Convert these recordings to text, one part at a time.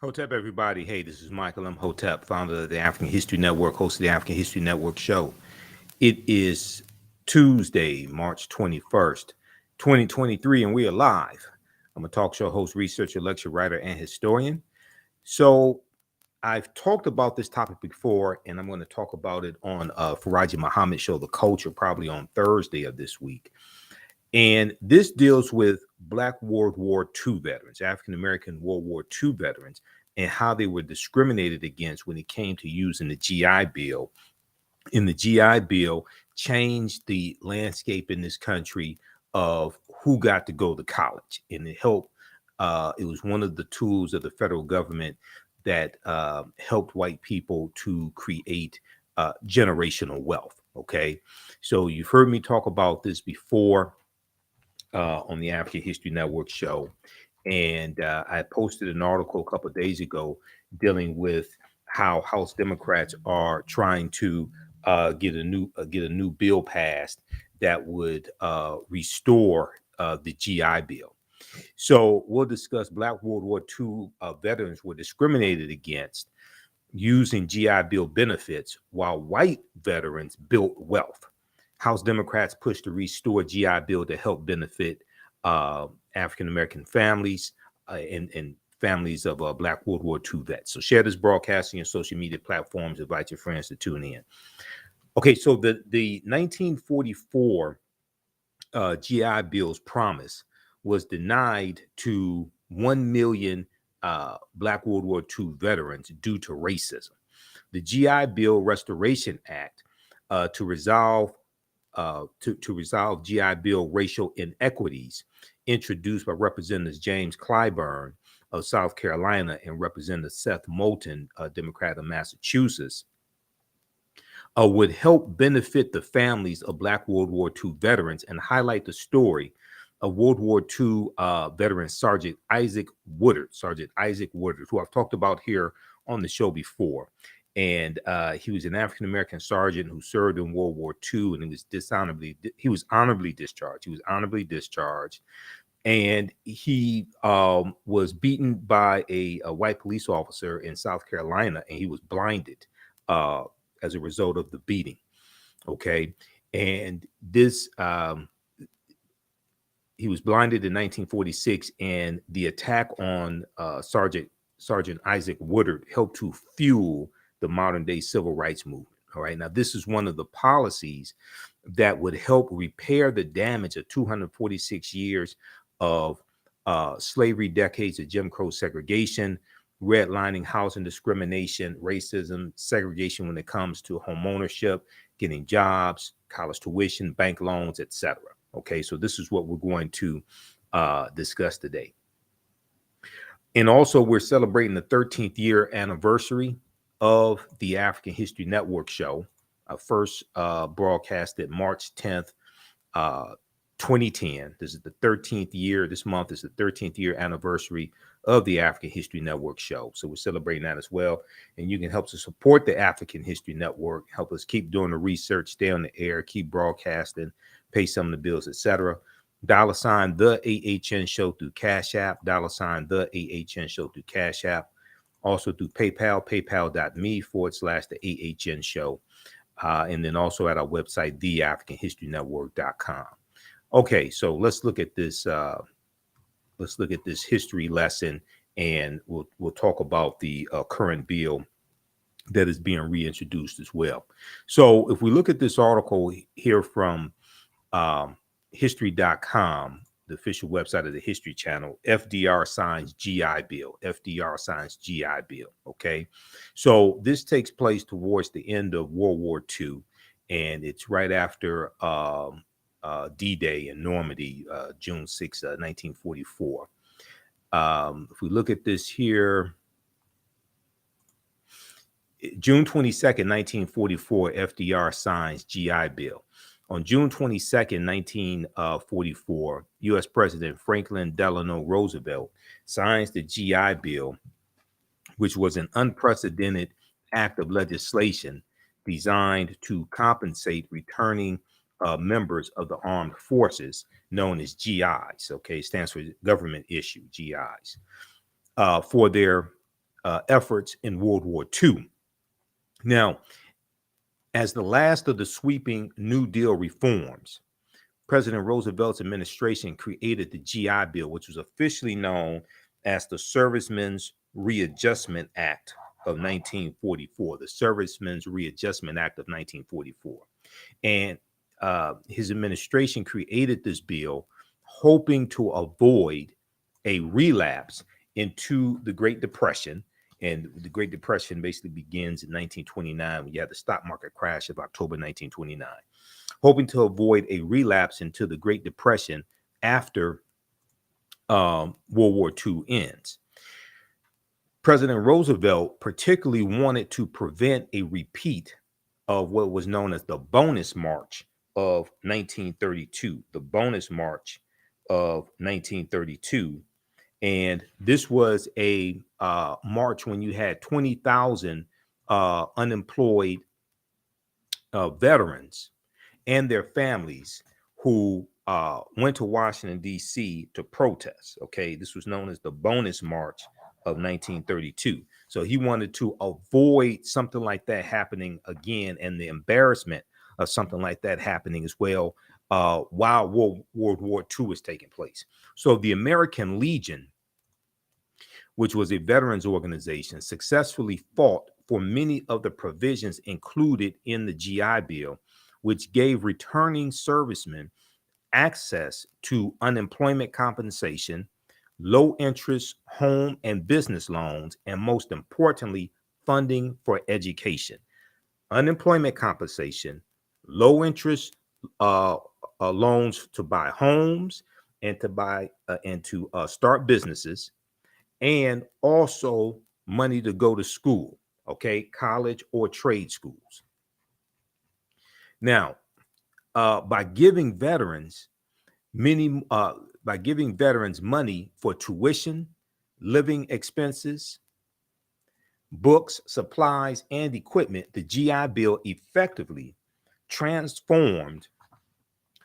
Hotep, everybody. Hey, this is Michael Imhotep, founder of the African History Network, host of the African History Network show. It is Tuesday, March 21st, 2023, and we are live. I'm a talk show host, researcher, lecture writer, and historian. So I've talked about this topic before, and I'm going to talk about it on Faraji Muhammad show, The Culture, probably on Thursday of this week. And this deals with Black World War II veterans, African American World War II veterans, and how they were discriminated against when it came to using the GI Bill. And the GI Bill changed the landscape in this country of who got to go to college. And it helped, it was one of the tools of the federal government that helped white people to create generational wealth. Okay. So you've heard me talk about this before on the African History Network show. And I posted an article a couple of days ago dealing with how House Democrats are trying to get a new bill passed that would restore the GI Bill. So we'll discuss Black World War II veterans were discriminated against using GI Bill benefits while white veterans built wealth. House Democrats pushed to restore GI Bill to help benefit African American families and families of Black World War II vets. So share this broadcast on your social media platforms. Invite your friends to tune in. Okay, so the 1944 GI Bill's promise was denied to 1 million Black World War II veterans due to racism. The GI Bill Restoration Act to resolve GI Bill racial inequities, introduced by Representatives James Clyburn of South Carolina and Representative Seth Moulton, a Democrat of Massachusetts, would help benefit the families of Black World War II veterans and highlight the story of World War II veteran Sergeant Isaac Woodard, who I've talked about here on the show before. And he was an African American sergeant who served in World War II, and he was honorably discharged. And he was beaten by a white police officer in South Carolina, and he was blinded as a result of the beating. Okay, and this he was blinded in 1946, and the attack on Sergeant Isaac Woodard helped to fuel the modern day civil rights movement. All right. Now, this is one of the policies that would help repair the damage of 246 years of slavery, decades of Jim Crow segregation, redlining, housing discrimination, racism, segregation when it comes to home ownership, getting jobs, college tuition, bank loans, etc. Okay. So this is what we're going to discuss today. And also, we're celebrating the 13th year anniversary of the African History Network show. First broadcasted March 10th, 2010. This is the 13th year. This month is the 13th year anniversary of the African History Network show. So we're celebrating that as well. And you can help to support the African History Network, help us keep doing the research, stay on the air, keep broadcasting, pay some of the bills, etc. $ the AHN show through Cash App, $ the AHN show through Cash App. Also through PayPal, paypal.me/the AHN show. And then also at our website, theafricanhistorynetwork.com. Okay, so let's look at this. Let's look at this history lesson, and we'll talk about the current bill that is being reintroduced as well. So if we look at this article here from history.com, the official website of the History Channel, FDR signs GI Bill. FDR signs GI Bill. Okay. So this takes place towards the end of World War II, and it's right after D-Day in Normandy, June 6, 1944. If we look at this here, June 22nd, 1944, FDR signs GI Bill. On June 22nd, 1944, U.S. President Franklin Delano Roosevelt signs the GI Bill, which was an unprecedented act of legislation designed to compensate returning members of the armed forces, known as GIs. Okay, it stands for government issue, GIs, for their efforts in World War II. Now, as the last of the sweeping New Deal reforms, President Roosevelt's administration created the GI Bill, which was officially known as the Servicemen's Readjustment Act of 1944, the Servicemen's Readjustment Act of 1944. And his administration created this bill hoping to avoid a relapse into the Great Depression. And the Great Depression basically begins in 1929 when you had the stock market crash of October 1929, hoping to avoid a relapse into the Great Depression after World War II ends. President Roosevelt particularly wanted to prevent a repeat of what was known as the Bonus March of 1932, the Bonus March of 1932. And this was a march when you had 20,000 unemployed veterans and their families who went to Washington, D.C. to protest. Okay, this was known as the Bonus March of 1932. So he wanted to avoid something like that happening again, and the embarrassment of something like that happening as well while World War II was taking place. So the American Legion, which was a veterans organization, successfully fought for many of the provisions included in the GI Bill, which gave returning servicemen access to unemployment compensation, low interest home and business loans, and most importantly, funding for education. Unemployment compensation, low interest loans to buy homes and to start businesses, and also money to go to school, okay, college or trade schools. Now, by giving veterans money for tuition, living expenses, books, supplies, and equipment, the GI Bill effectively transformed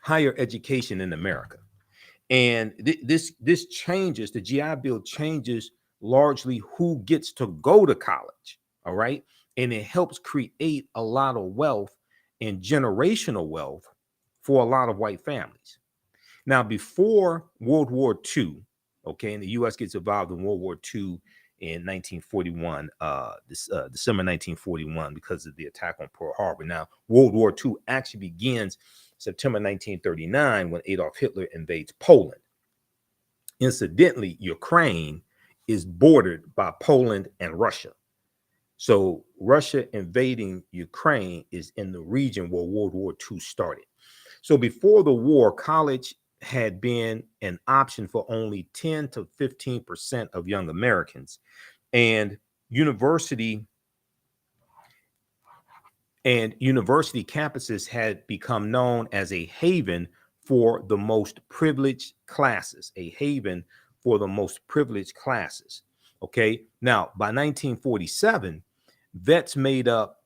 higher education in America. And this changes, the GI Bill changes largely who gets to go to college, all right? And it helps create a lot of wealth and generational wealth for a lot of white families. Now, before World War II, okay, and the U.S. gets involved in World War II in 1941, December 1941, because of the attack on Pearl Harbor. Now, World War II actually begins September 1939 when Adolf Hitler invades Poland. Incidentally, Ukraine is bordered by Poland and Russia. So Russia invading Ukraine is in the region where World War II started. So before the war, college had been an option for only 10 to 15% of young Americans. And university campuses had become known as a haven for the most privileged classes, Okay. Now, by 1947, vets made up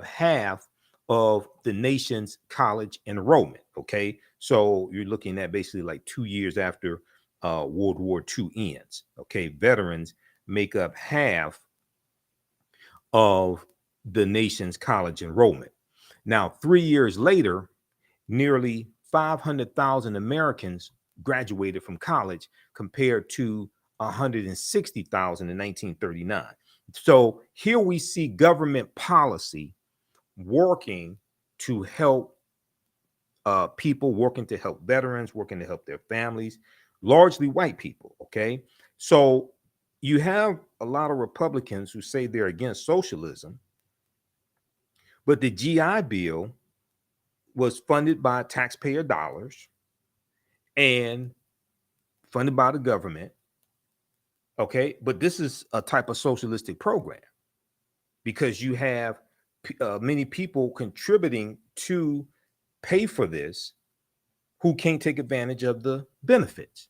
half of the nation's college enrollment. Okay. So you're looking at basically like 2 years after World War II ends. Okay. Veterans make up half of the nation's college enrollment. Now, 3 years later, nearly 500,000 Americans graduated from college compared to 160,000 in 1939. So here we see government policy working to help people, working to help veterans, working to help their families, largely white people. Okay. So you have a lot of Republicans who say they're against socialism, but the GI Bill was funded by taxpayer dollars and funded by the government. Okay. But this is a type of socialistic program because you have many people contributing to pay for this who can't take advantage of the benefits.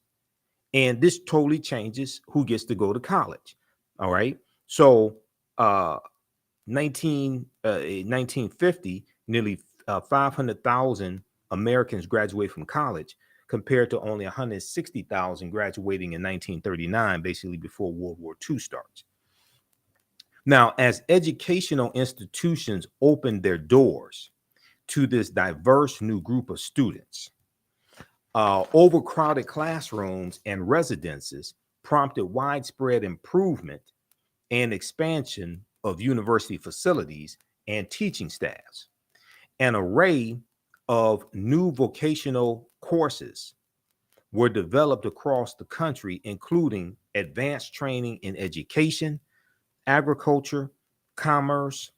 And this totally changes who gets to go to college. All right. So 1950, nearly 500,000 Americans graduate from college. compared to only 160,000 graduating in 1939, basically before World War II starts. Now, as educational institutions opened their doors to this diverse new group of students, overcrowded classrooms and residences prompted widespread improvement and expansion of university facilities and teaching staffs. An array of new vocational courses were developed across the country, including advanced training in education, agriculture, commerce,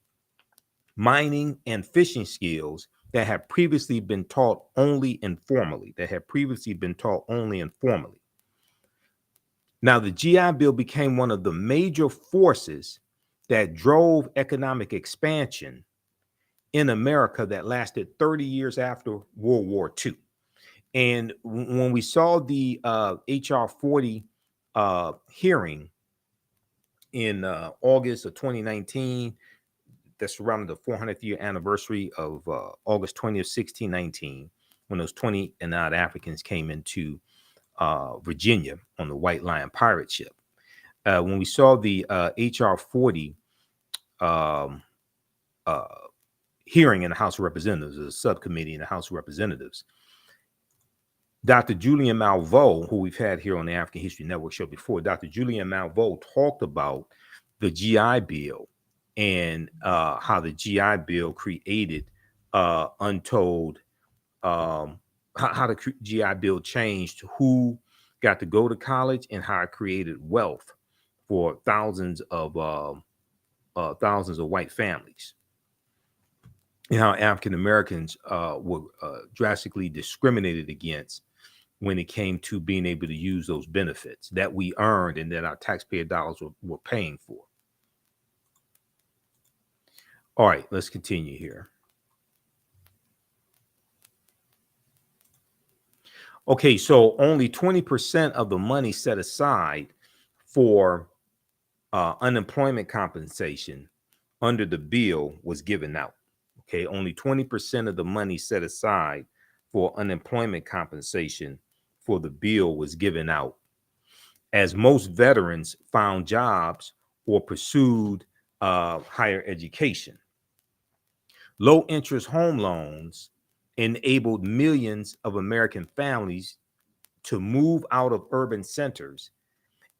mining, and fishing skills that had previously been taught only informally. Now, the GI Bill became one of the major forces that drove economic expansion in America that lasted 30 years after World War II. And when we saw the HR 40 hearing in August of 2019, that's around the 400th year anniversary of August 20th, 1619, when those 20 and odd Africans came into Virginia on the White Lion pirate ship. When we saw the HR 40 hearing in the House of Representatives, a subcommittee in the House of Representatives, Dr. Julian Malveaux, who we've had here on the African History Network show before, Dr. Julian Malveaux talked about the GI Bill and how the GI Bill created untold, how the GI Bill changed who got to go to college and how it created wealth for thousands of white families, and how African Americans were drastically discriminated against when it came to being able to use those benefits that we earned and that our taxpayer dollars were paying for. All right, let's continue here. Okay, so only 20% of the money set aside for unemployment compensation under the bill was given out. Okay, only 20% of the money set aside for unemployment compensation for the bill was given out, as most veterans found jobs or pursued higher education. Low interest home loans enabled millions of American families to move out of urban centers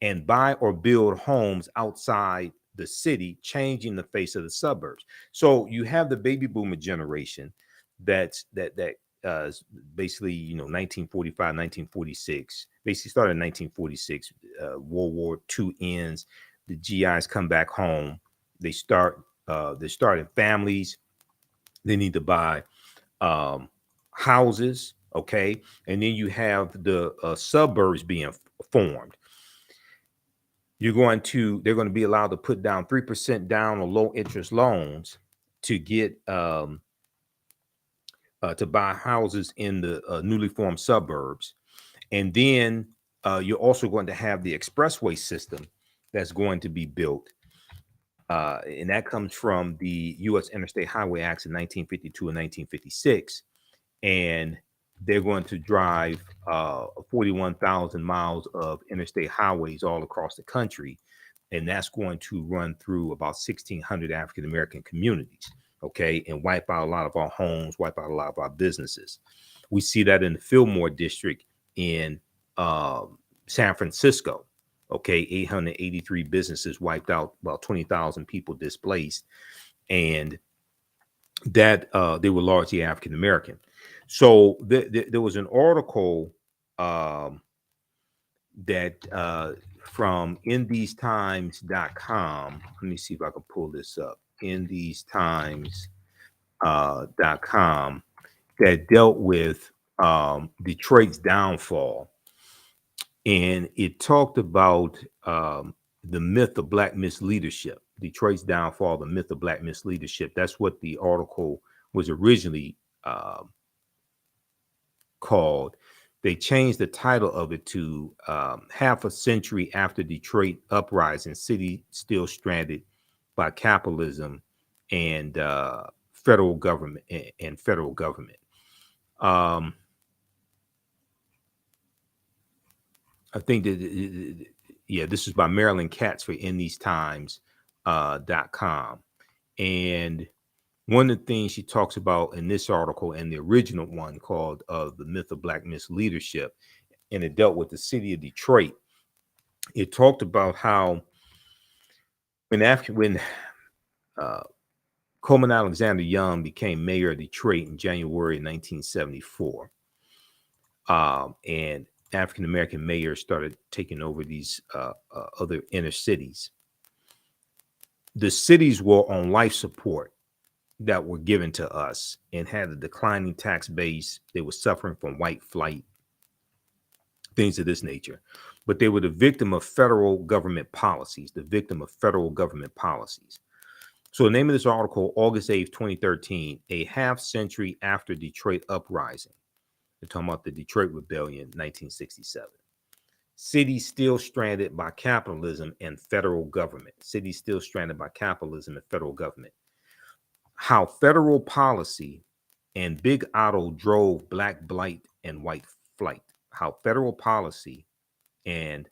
and buy or build homes outside the city, changing the face of the suburbs. So you have the baby boomer generation that basically, 1945, 1946, basically started in 1946. World War II ends, the GIs come back home. They're starting families. They need to buy houses, okay? And then you have the suburbs being formed. They're going to be allowed to put down 3% down on low interest loans to get to buy houses in the newly formed suburbs. And then you're also going to have the expressway system that's going to be built. And that comes from the U.S. Interstate Highway Acts in 1952 and 1956. And they're going to drive 41,000 miles of interstate highways all across the country. And that's going to run through about 1,600 African-American communities, okay, and wipe out a lot of our homes, wipe out a lot of our businesses. We see that in the Fillmore district in San Francisco, okay, 883 businesses wiped out, about 20,000 people displaced, and that they were largely African-American. So there was an article that from InTheseTimes.com. Let me see if I can pull this up. InTheseTimes.com that dealt with Detroit's downfall, and it talked about the myth of Black misleadership. Detroit's downfall, the myth of Black misleadership. That's what the article was originally called. They changed the title of it to half a century after Detroit uprising, city still stranded by capitalism and federal government. I think that, yeah, this is by Marilyn Katz for InTheseTimes.com. And one of the things she talks about in this article and the original one called The Myth of Black Misleadership, and it dealt with the city of Detroit. It talked about how when Coleman Alexander Young became mayor of Detroit in January 1974, and African-American mayors started taking over these other inner cities. The cities were on life support that were given to us and had a declining tax base. They were suffering from white flight, things of this nature. But they were the victim of federal government policies, So the name of this article, August 8th, 2013, a half century after Detroit uprising. They're talking about the Detroit Rebellion, 1967. Cities still stranded by capitalism and federal government. How federal policy and Big Otto drove black blight and white flight. How federal policy and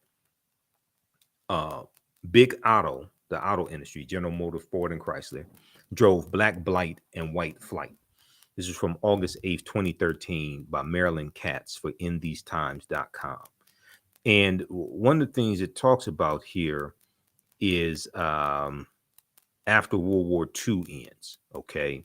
Big Otto, the auto industry, General Motors, Ford, and Chrysler, drove black blight and white flight. This is from August 8th, 2013 by Marilyn Katz for InTheseTimes.com. And one of the things it talks about here is after World War II ends, okay?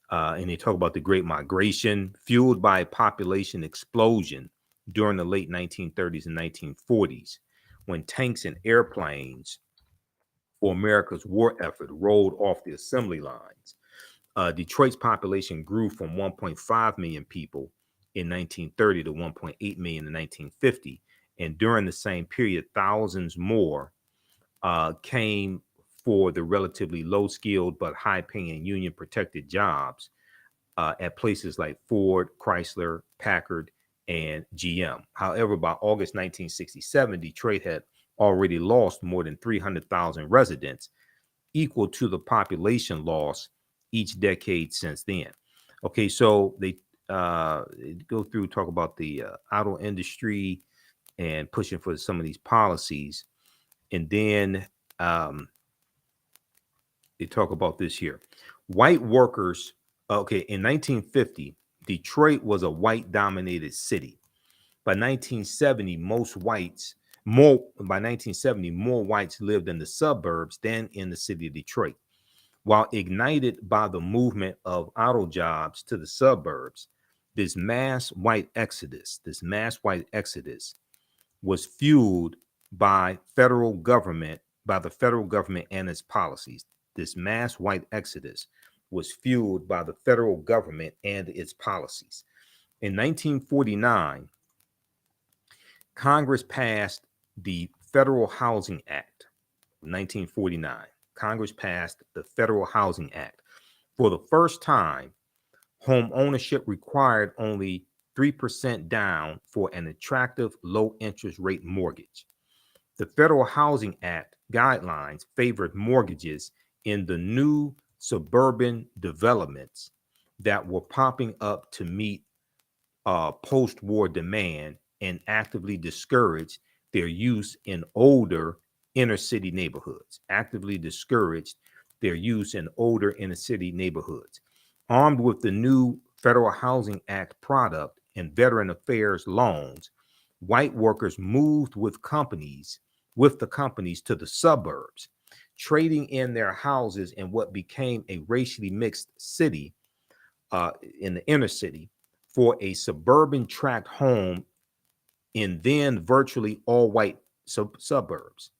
And they talk about the Great Migration, fueled by a population explosion during the late 1930s and 1940s, when tanks and airplanes for America's war effort rolled off the assembly lines. Detroit's population grew from 1.5 million people in 1930 to 1.8 million in 1950. And during the same period, thousands more came for the relatively low-skilled but high-paying union-protected jobs at places like Ford, Chrysler, Packard, and GM. However, by August 1967, Detroit had already lost more than 300,000 residents, equal to the population loss each decade since then. Okay, so they go through, talk about the auto industry and pushing for some of these policies. And then they talk about this here. White workers, okay, in 1950, Detroit was a white-dominated city. By 1970, more whites lived in the suburbs than in the city of Detroit. While ignited by the movement of auto jobs to the suburbs, this mass white exodus was fueled by the federal government and its policies. This mass white exodus was fueled by the federal government and its policies. In 1949, Congress passed the Federal Housing Act. 1949, Congress passed the Federal Housing Act. For the first time, home ownership required only 3% down for an attractive low interest rate mortgage. The Federal Housing Act guidelines favored mortgages in the new suburban developments that were popping up to meet post-war demand and actively discouraged their use in older inner city neighborhoods. Armed with the new Federal Housing Act product and Veteran Affairs loans, white workers moved with the companies to the suburbs, trading in their houses in what became a racially mixed city in the inner city for a suburban tract home in then virtually all white suburbs.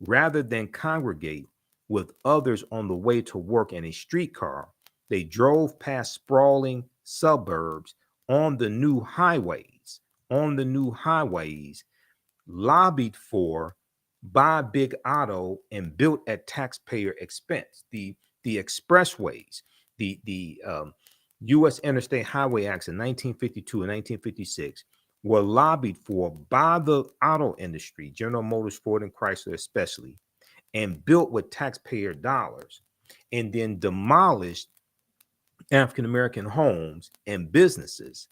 Rather than congregate with others on the way to work in a streetcar, they drove past sprawling suburbs on the new highways, lobbied for by Big Otto and built at taxpayer expense. The expressways, the U.S. Interstate Highway Acts in 1952 and 1956 were lobbied for by the auto industry, General Motors, Ford, and Chrysler especially, and built with taxpayer dollars, and then demolished African-American homes and businesses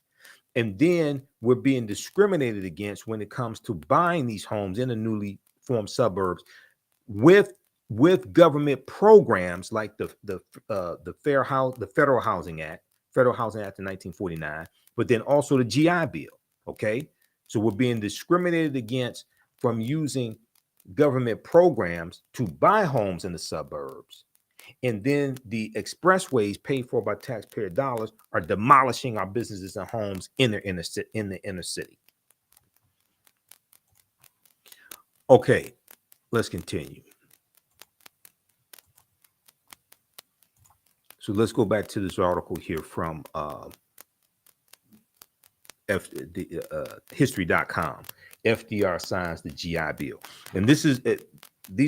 And then we're being discriminated against when it comes to buying these homes in the newly formed suburbs with government programs like the Federal Housing Act of 1949, but then also the GI Bill. Okay, so we're being discriminated against from using government programs to buy homes in the suburbs, and then the expressways paid for by taxpayer dollars are demolishing our businesses and homes in the inner city. Okay, let's continue. So let's go back to this article here from history.com. FDR signs the GI Bill. And these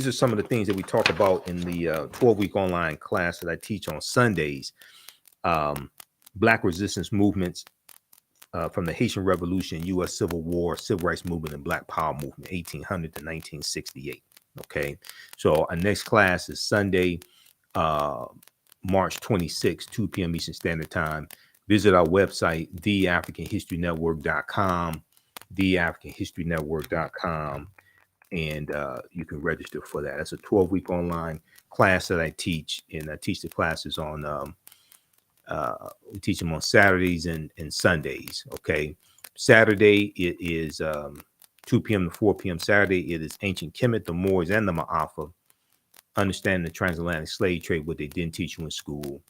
are some of the things that we talk about in the 12-week online class that I teach on Sundays. Black resistance movements from the Haitian Revolution, U.S. Civil War, Civil Rights Movement, and Black Power Movement, 1800 to 1968. Okay, so our next class is Sunday, March 26, 2 p.m. Eastern Standard Time. Visit our website, TheAHNShow.com, TheAHNShow.com, and you can register for that. That's a 12-week online class that I teach, and I teach the classes on, we teach them on Saturdays and Sundays, okay? Saturday, it is 2 p.m. to 4 p.m. Saturday, it is Ancient Kemet, the Moors, and the Ma'afa. Understanding the transatlantic slave trade, what they didn't teach you in school.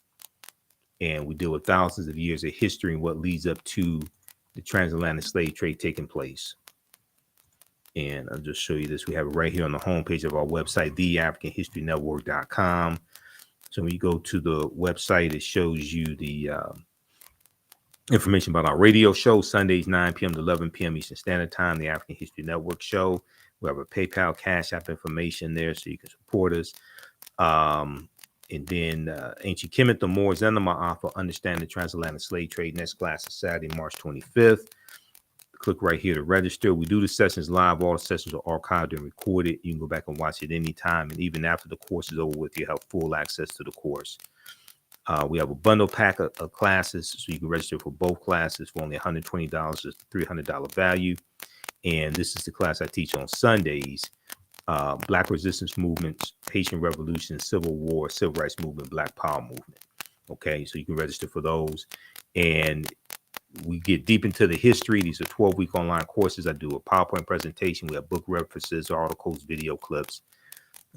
And we deal with thousands of years of history and what leads up to the transatlantic slave trade taking place. And I'll just show you this. We have it right here on the homepage of our website, TheAfricanHistoryNetwork.com. So when you go to the website, it shows you the information about our radio show, Sundays, 9 p.m. to 11 p.m. Eastern Standard Time, the African History Network show. We have a PayPal, Cash App information there so you can support us. And then Ancient Kemet, the Moors, and the Ma'afa, Understand the Transatlantic Slave Trade. Next class is Saturday, March 25th. Click right here to register. We do the sessions live. All the sessions are archived and recorded. You can go back and watch it anytime. And even after the course is over with, you have full access to the course. We have a bundle pack of classes, so you can register for both classes for only $120. It's a $300 value. And this is the class I teach on Sundays. Black resistance movements, Haitian Revolution, Civil War, Civil Rights Movement, Black Power Movement. Okay, so you can register for those. And we get deep into the history. These are 12-week online courses. I do a PowerPoint presentation. We have book references, articles, video clips.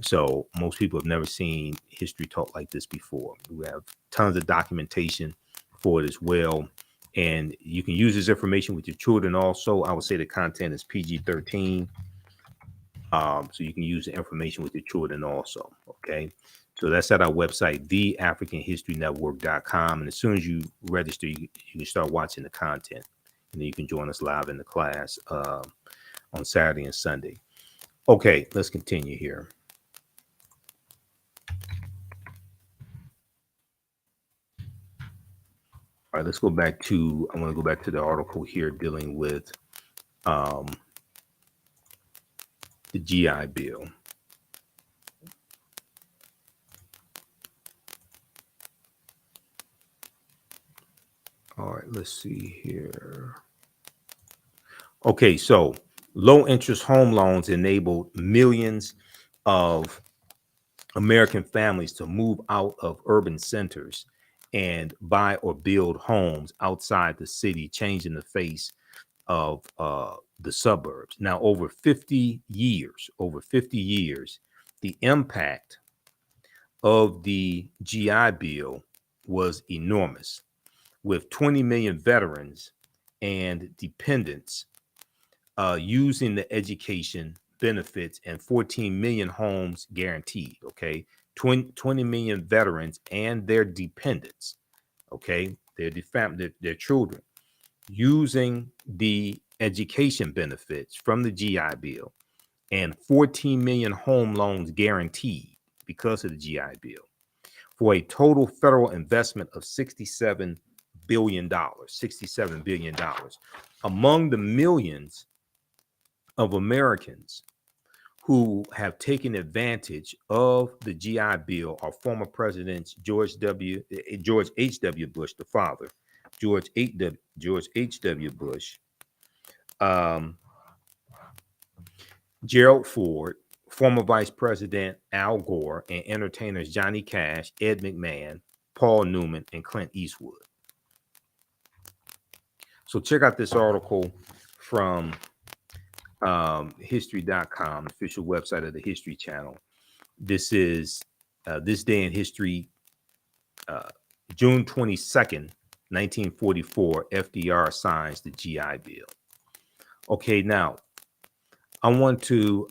So most people have never seen history taught like this before. We have tons of documentation for it as well. And you can use this information with your children also. I would say the content is PG-13. So you can use the information with your children also. Okay. So that's at our website, TheAfricanHistoryNetwork.com. And as soon as you register, you can start watching the content. And then you can join us live in the class on Saturday and Sunday. Okay, let's continue here. All right, let's go back to, I want to go back to the article here dealing with the GI Bill. All right, let's see here. Okay, so low interest home loans enabled millions of American families to move out of urban centers and buy or build homes outside the city, changing the face of the suburbs. Now, over 50 years, the impact of the GI Bill was enormous, with 20 million veterans and dependents using the education benefits and 14 million homes guaranteed. Okay, 20 million veterans and their dependents, okay, their children, using the education benefits from the GI Bill, and 14 million home loans guaranteed because of the GI Bill, for a total federal investment of $67 billion. $67 billion. Among the millions of Americans who have taken advantage of the GI Bill are former presidents George H.W. Bush, the father, George H.W. Bush, um, Gerald Ford, former Vice President Al Gore, and entertainers Johnny Cash, Ed McMahon, Paul Newman, and Clint Eastwood. So check out this article from history.com, official website of the History Channel. This is This Day in History, June 22nd, 1944, FDR signs the GI Bill. Okay, now I want to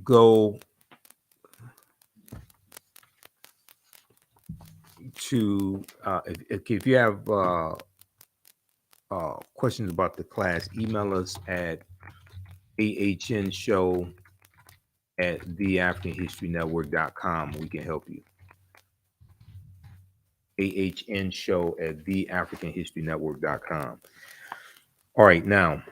go to, if you have questions about the class, email us at TheAHNShow at TheAfricanHistoryNetwork.com. We can help you. TheAHNShow at TheAfricanHistoryNetwork.com. All right, now,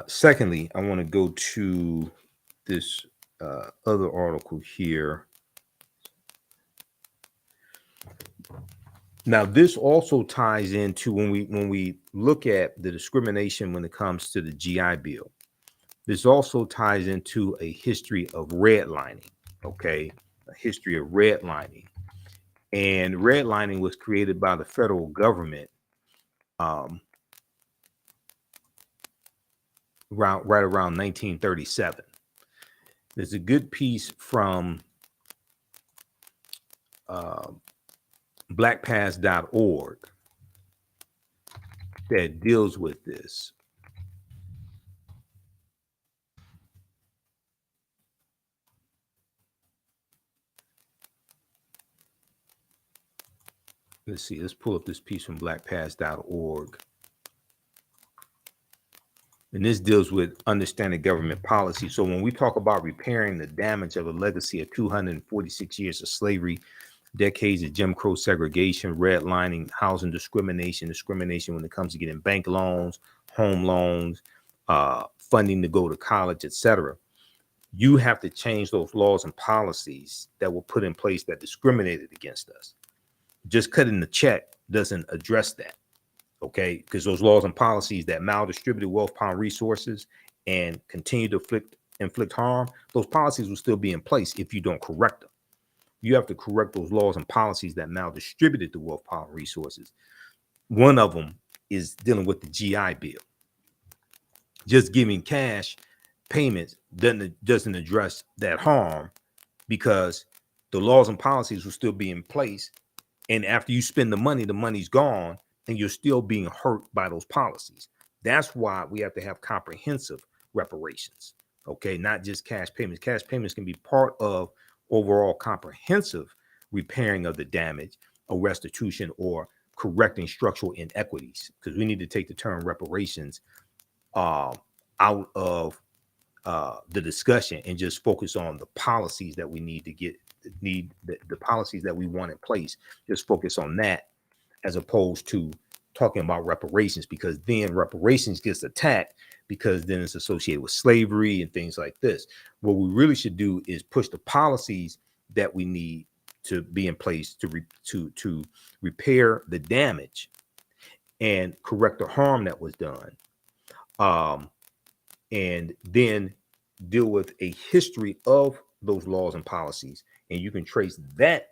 secondly, I want to go to this other article here. Now, this also ties into when we look at the discrimination when it comes to the GI Bill. This also ties into a history of redlining, okay? A history of redlining. And redlining was created by the federal government right around 1937. There's a good piece from blackpast.org that deals with this. Let's see, let's pull up this piece from blackpast.org. And this deals with understanding government policy. So when we talk about repairing the damage of a legacy of 246 years of slavery, decades of Jim Crow segregation, redlining, housing discrimination when it comes to getting bank loans, home loans, funding to go to college, etc., you have to change those laws and policies that were put in place that discriminated against us. Just cutting the check doesn't address that, okay? Because those laws and policies that maldistributed wealth, power, and resources and continue to inflict harm, those policies will still be in place if you don't correct them. You have to correct those laws and policies that maldistributed the wealth, power, and resources. One of them is dealing with the GI Bill. Just giving cash payments doesn't address that harm, because the laws and policies will still be in place. And after you spend the money's gone, and you're still being hurt by those policies. That's why we have to have comprehensive reparations, okay? Not just cash payments. Cash payments can be part of overall comprehensive repairing of the damage, or restitution, or correcting structural inequities, because we need to take the term reparations out of the discussion and just focus on the policies that we need to get, the policies that we want in place. Just focus on that, as opposed to talking about reparations, because then reparations gets attacked because then it's associated with slavery and things like this. What we really should do is push the policies that we need to be in place to repair the damage and correct the harm that was done, and then deal with a history of those laws and policies, and you can trace that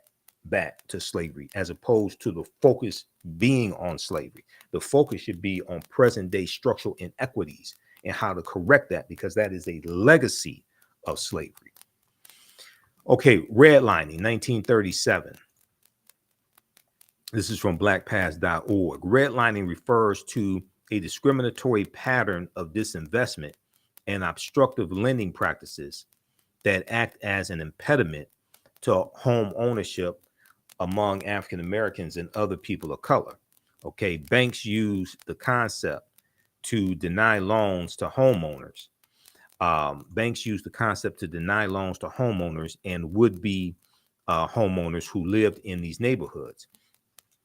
back to slavery, as opposed to the focus being on slavery. The focus should be on present day structural inequities and how to correct that, because that is a legacy of slavery. Okay, redlining, 1937. This is from blackpast.org. Redlining refers to a discriminatory pattern of disinvestment and obstructive lending practices that act as an impediment to home ownership among African Americans and other people of color. Okay, banks use the concept to deny loans to homeowners. Banks use the concept to deny loans to homeowners and would-be homeowners who lived in these neighborhoods.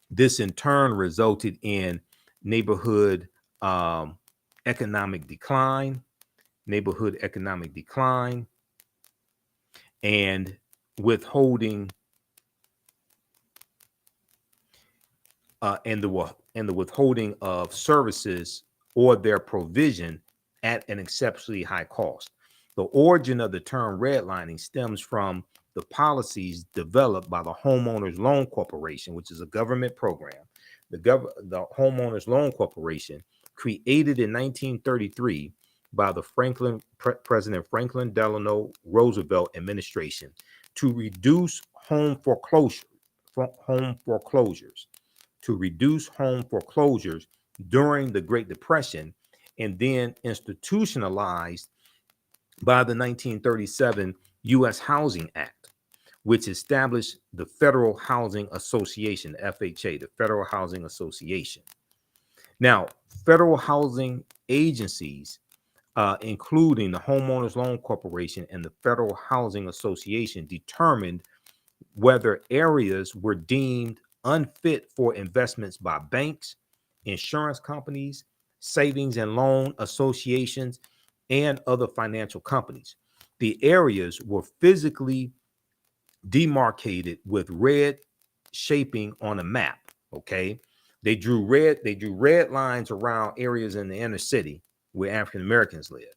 This in turn resulted in neighborhood economic decline, and withholding and the withholding of services or their provision at an exceptionally high cost. The origin of the term redlining stems from the policies developed by the Homeowners Loan Corporation, which is a government program. The Homeowners Loan Corporation, created in 1933 by the President Franklin Delano Roosevelt administration to reduce home foreclosures, during the Great Depression, and then institutionalized by the 1937 U.S. Housing Act, which established the Federal Housing Association, FHA, the Federal Housing Association. Now, federal housing agencies, including the Homeowners Loan Corporation and the Federal Housing Association, determined whether areas were deemed unfit for investments by banks, insurance companies, savings and loan associations, and other financial companies. The areas were physically demarcated with red shaping on a map. Okay. They drew red lines around areas in the inner city where African Americans lived.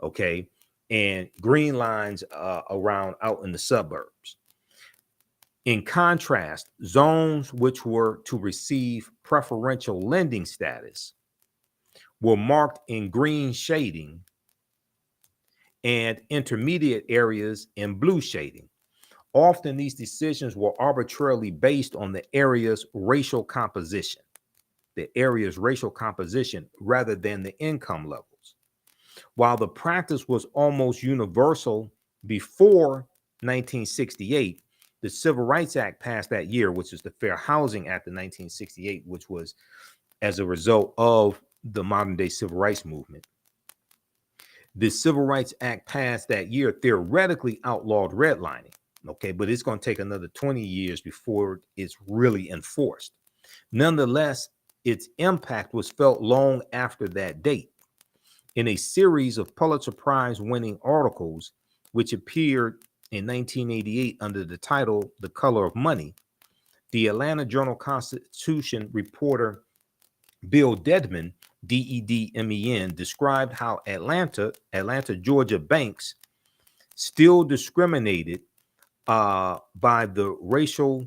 Okay. And green lines around out in the suburbs. In contrast, zones which were to receive preferential lending status were marked in green shading, and intermediate areas in blue shading. Often these decisions were arbitrarily based on the area's racial composition, rather than the income levels. While the practice was almost universal before 1968, the Civil Rights Act passed that year, which is the Fair Housing Act of 1968, which was as a result of the modern day civil rights movement. The Civil Rights Act passed that year theoretically outlawed redlining, okay, but it's going to take another 20 years before it's really enforced. Nonetheless, its impact was felt long after that date. In a series of Pulitzer Prize winning articles, which appeared in 1988 under the title The Color of Money, the Atlanta Journal-Constitution reporter Bill Dedman, Dedmen, described how Atlanta, Georgia banks still discriminated by the racial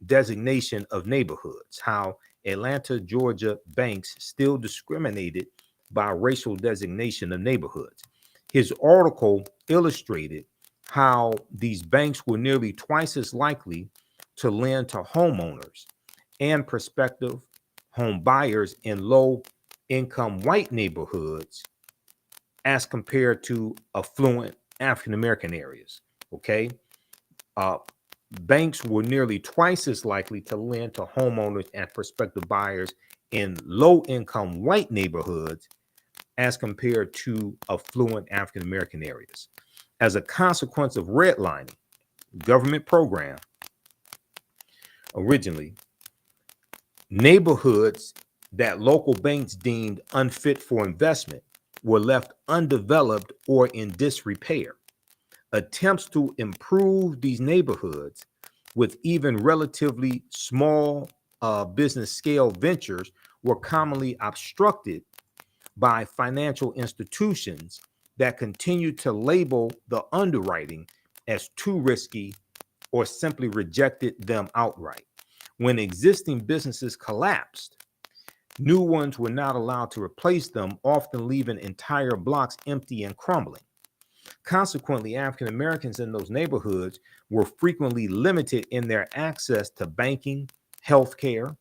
designation of neighborhoods, how Atlanta, Georgia banks still discriminated by racial designation of neighborhoods. His article illustrated how these banks were nearly twice as likely to lend to homeowners and prospective home buyers in low-income white neighborhoods as compared to affluent African-American areas, okay? Banks were nearly twice as likely to lend to homeowners and prospective buyers in low-income white neighborhoods as compared to affluent African-American areas. As a consequence of redlining, government program, originally, neighborhoods that local banks deemed unfit for investment were left undeveloped or in disrepair. Attempts to improve these neighborhoods with even relatively small business scale ventures were commonly obstructed by financial institutions that continued to label the underwriting as too risky or simply rejected them outright. When existing businesses collapsed, new ones were not allowed to replace them, often leaving entire blocks empty and crumbling. Consequently, African Americans in those neighborhoods were frequently limited in their access to banking, healthcare,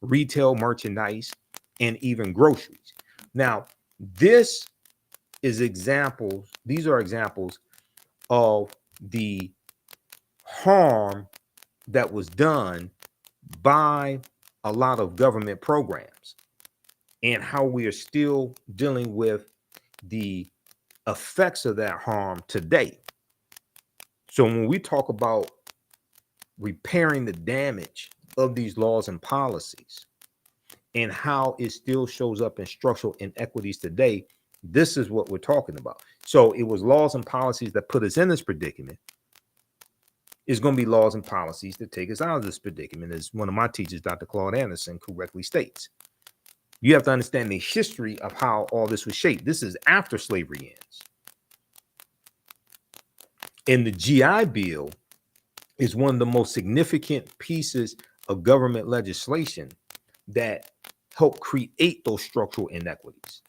retail merchandise, and even groceries. Now, these are examples of the harm that was done by a lot of government programs and how we are still dealing with the effects of that harm today. So when we talk about repairing the damage of these laws and policies and how it still shows up in structural inequities today, this is what we're talking about. So it was laws and policies that put us in this predicament. is going to be laws and policies to take us out of this predicament, as one of my teachers, Dr. Claude Anderson, correctly states. You have to understand the history of how all this was shaped. This is after slavery ends. And the GI Bill is one of the most significant pieces of government legislation that helped create those structural inequities.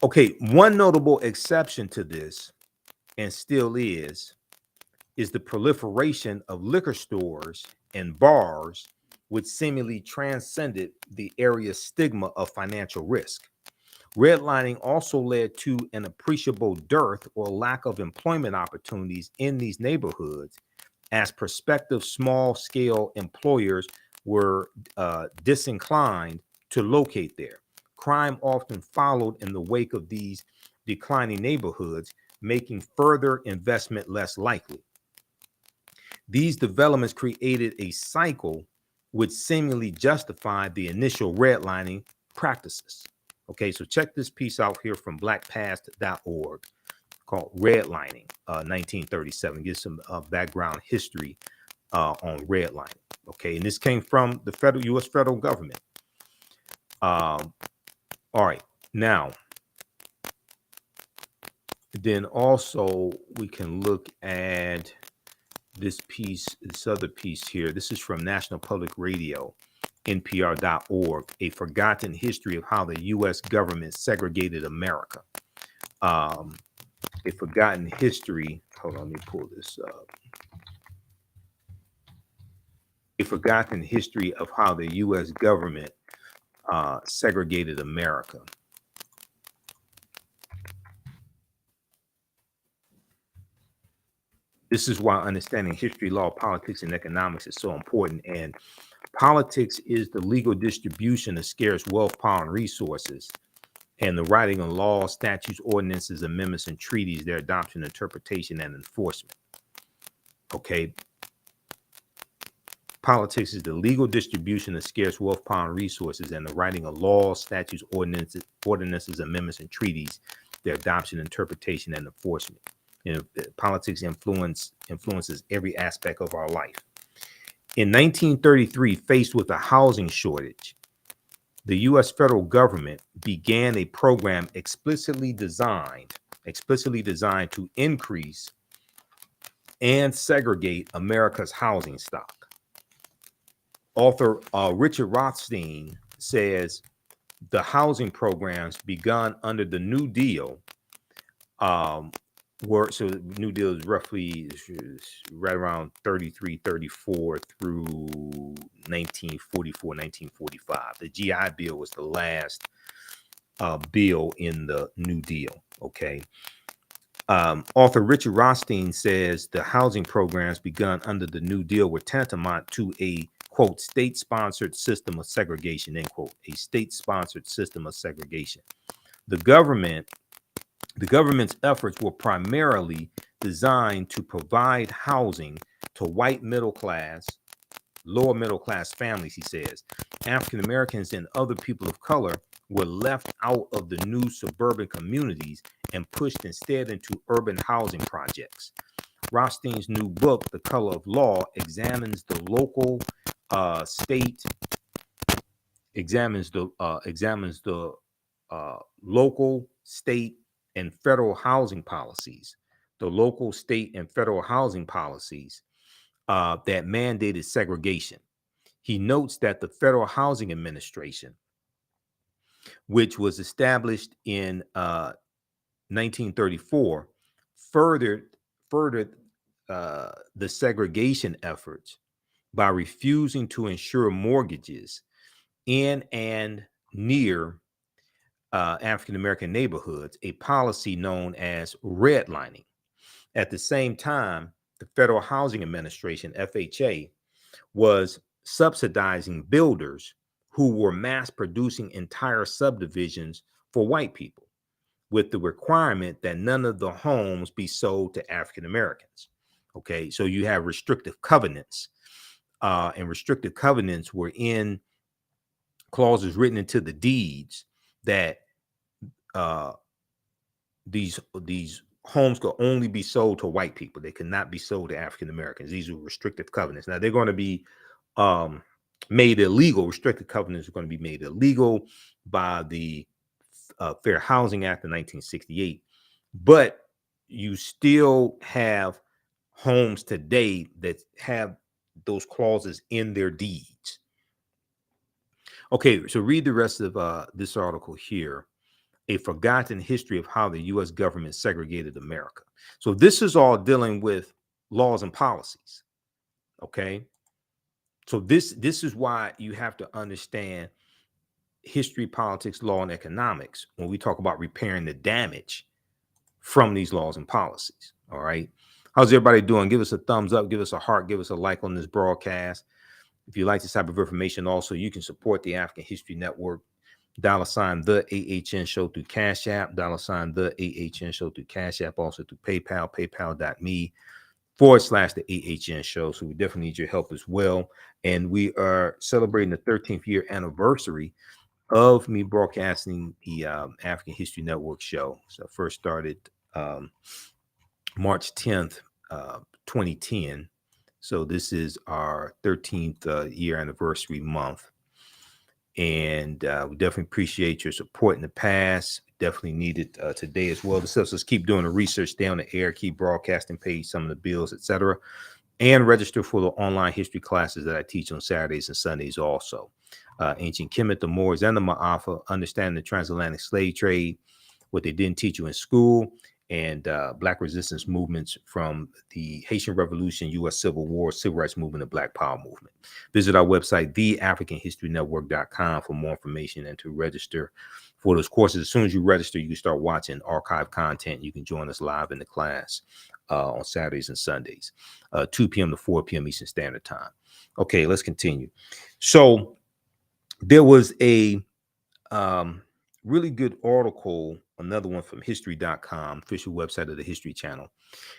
Okay, one notable exception to this, and still is the proliferation of liquor stores and bars, which seemingly transcended the area's stigma of financial risk. Redlining also led to an appreciable dearth or lack of employment opportunities in these neighborhoods, as prospective small-scale employers were disinclined to locate there. Crime often followed in the wake of these declining neighborhoods, making further investment less likely. These developments created a cycle which seemingly justified the initial redlining practices. Okay, so check this piece out here from blackpast.org called Redlining, 1937. Get some background history on redlining. Okay, and this came from the U.S. federal government. All right, now, then also we can look at this piece, this other piece here. This is from National Public Radio, NPR.org, A Forgotten History of How the U.S. Government Segregated America. A Forgotten History, hold on, let me pull this up. A Forgotten History of How the U.S. Government Segregated America. This is why understanding history, law, politics, and economics is so important. And politics is the legal distribution of scarce wealth, power, and resources, and the writing of laws, statutes, ordinances, amendments, and treaties, their adoption, interpretation, and enforcement. Okay. Politics is the legal distribution of scarce wealth, power, and resources, and the writing of laws, statutes, ordinances, amendments, and treaties, their adoption, interpretation, and enforcement. You know, politics influences every aspect of our life. In 1933, faced with a housing shortage, the U.S. federal government began a program explicitly designed to increase and segregate America's housing stock. Author Richard Rothstein says the housing programs begun under the New Deal so the New Deal is roughly right around 33, 34 through 1944, 1945. The GI Bill was the last bill in the New Deal, okay? Author Richard Rothstein says the housing programs begun under the New Deal were tantamount to a, quote, state-sponsored system of segregation, end quote, a state-sponsored system of segregation. The government's efforts were primarily designed to provide housing to white middle class, lower middle class families, he says. African Americans and other people of color were left out of the new suburban communities and pushed instead into urban housing projects. Rothstein's new book, The Color of Law, examines the local local, state, and federal housing policies, that mandated segregation. He notes that the Federal Housing Administration, which was established in 1934, furthered the segregation efforts by refusing to insure mortgages in and near African-American neighborhoods, a policy known as redlining. At the same time, the Federal Housing Administration, FHA, was subsidizing builders who were mass producing entire subdivisions for white people, with the requirement that none of the homes be sold to African Americans. Okay, so you have restrictive covenants, and restrictive covenants were in clauses written into the deeds that these homes could only be sold to white people. They could not be sold to African Americans. These were restrictive covenants. Now they're going to be made illegal. Restricted covenants are going to be made illegal by the Fair Housing Act of 1968. But you still have homes today that have those clauses in their deeds. Okay, so read the rest of this article here. A forgotten history of how the U.S. government segregated America. So this is all dealing with laws and policies. Okay, so this is why you have to understand history, politics, law, and economics when we talk about repairing the damage from these laws and policies. All right, how's everybody doing? Give us a thumbs up, give us a heart, give us a like on this broadcast. If you like this type of information, also you can support the African History Network. $ the AHN show through Cash App, $ the AHN show through Cash App, also through PayPal, paypal.me /the AHN show. So we definitely need your help as well. And we are celebrating the 13th year anniversary of me broadcasting the African History Network show. So I first started March 10th, 2010. So this is our 13th year anniversary month. And we definitely appreciate your support in the past. Definitely need it today as well. Let's keep doing the research, stay on the air, keep broadcasting, pay some of the bills, etc. And register for the online history classes that I teach on Saturdays and Sundays also. Ancient Kemet, the Moors, and the Ma'afa, understanding the transatlantic slave trade, what they didn't teach you in school, and Black resistance movements from the Haitian Revolution, U.S. Civil War, Civil Rights Movement, and Black Power movement. Visit our website, TheAfricanHistoryNetwork.com, for more information and to register for those courses. As soon as you register, you can start watching archive content. You can join us live in the class on Saturdays and Sundays, 2 p.m. to 4 p.m. Eastern Standard Time. Okay, let's continue. So there was a really good article, another one from history.com, official website of the History Channel.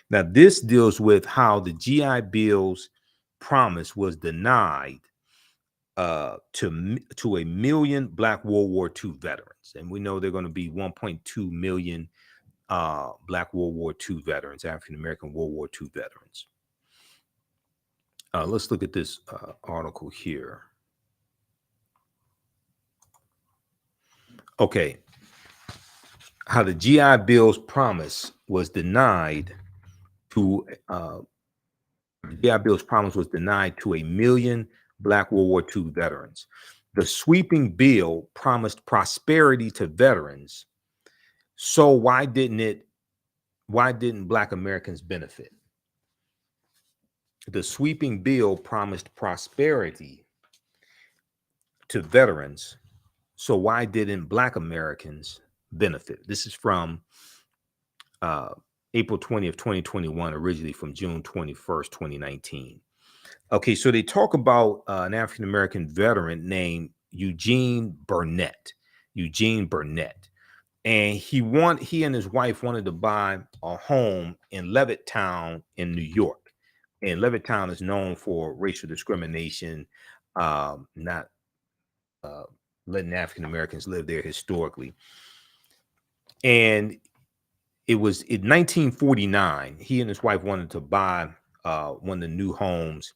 Now, this deals with how the GI Bill's promise was denied to a million Black World War II veterans. And we know they're going to be 1.2 million Black World War II veterans, African-American World War II veterans. Let's look at this article here. Okay, how the GI Bill's promise was denied to the GI Bill's promise was denied to a million Black World War II veterans. The sweeping bill promised prosperity to veterans. So why didn't Black Americans benefit? The sweeping bill promised prosperity to veterans. So why didn't Black Americans benefit? This is from April 20th, 2021, originally from June 21st, 2019. Okay, so they talk about an African-American veteran named Eugene Burnett. And he and his wife wanted to buy a home in Levittown in New York. And Levittown is known for racial discrimination, not letting African Americans live there historically. And it was in 1949, he and his wife wanted to buy one of the new homes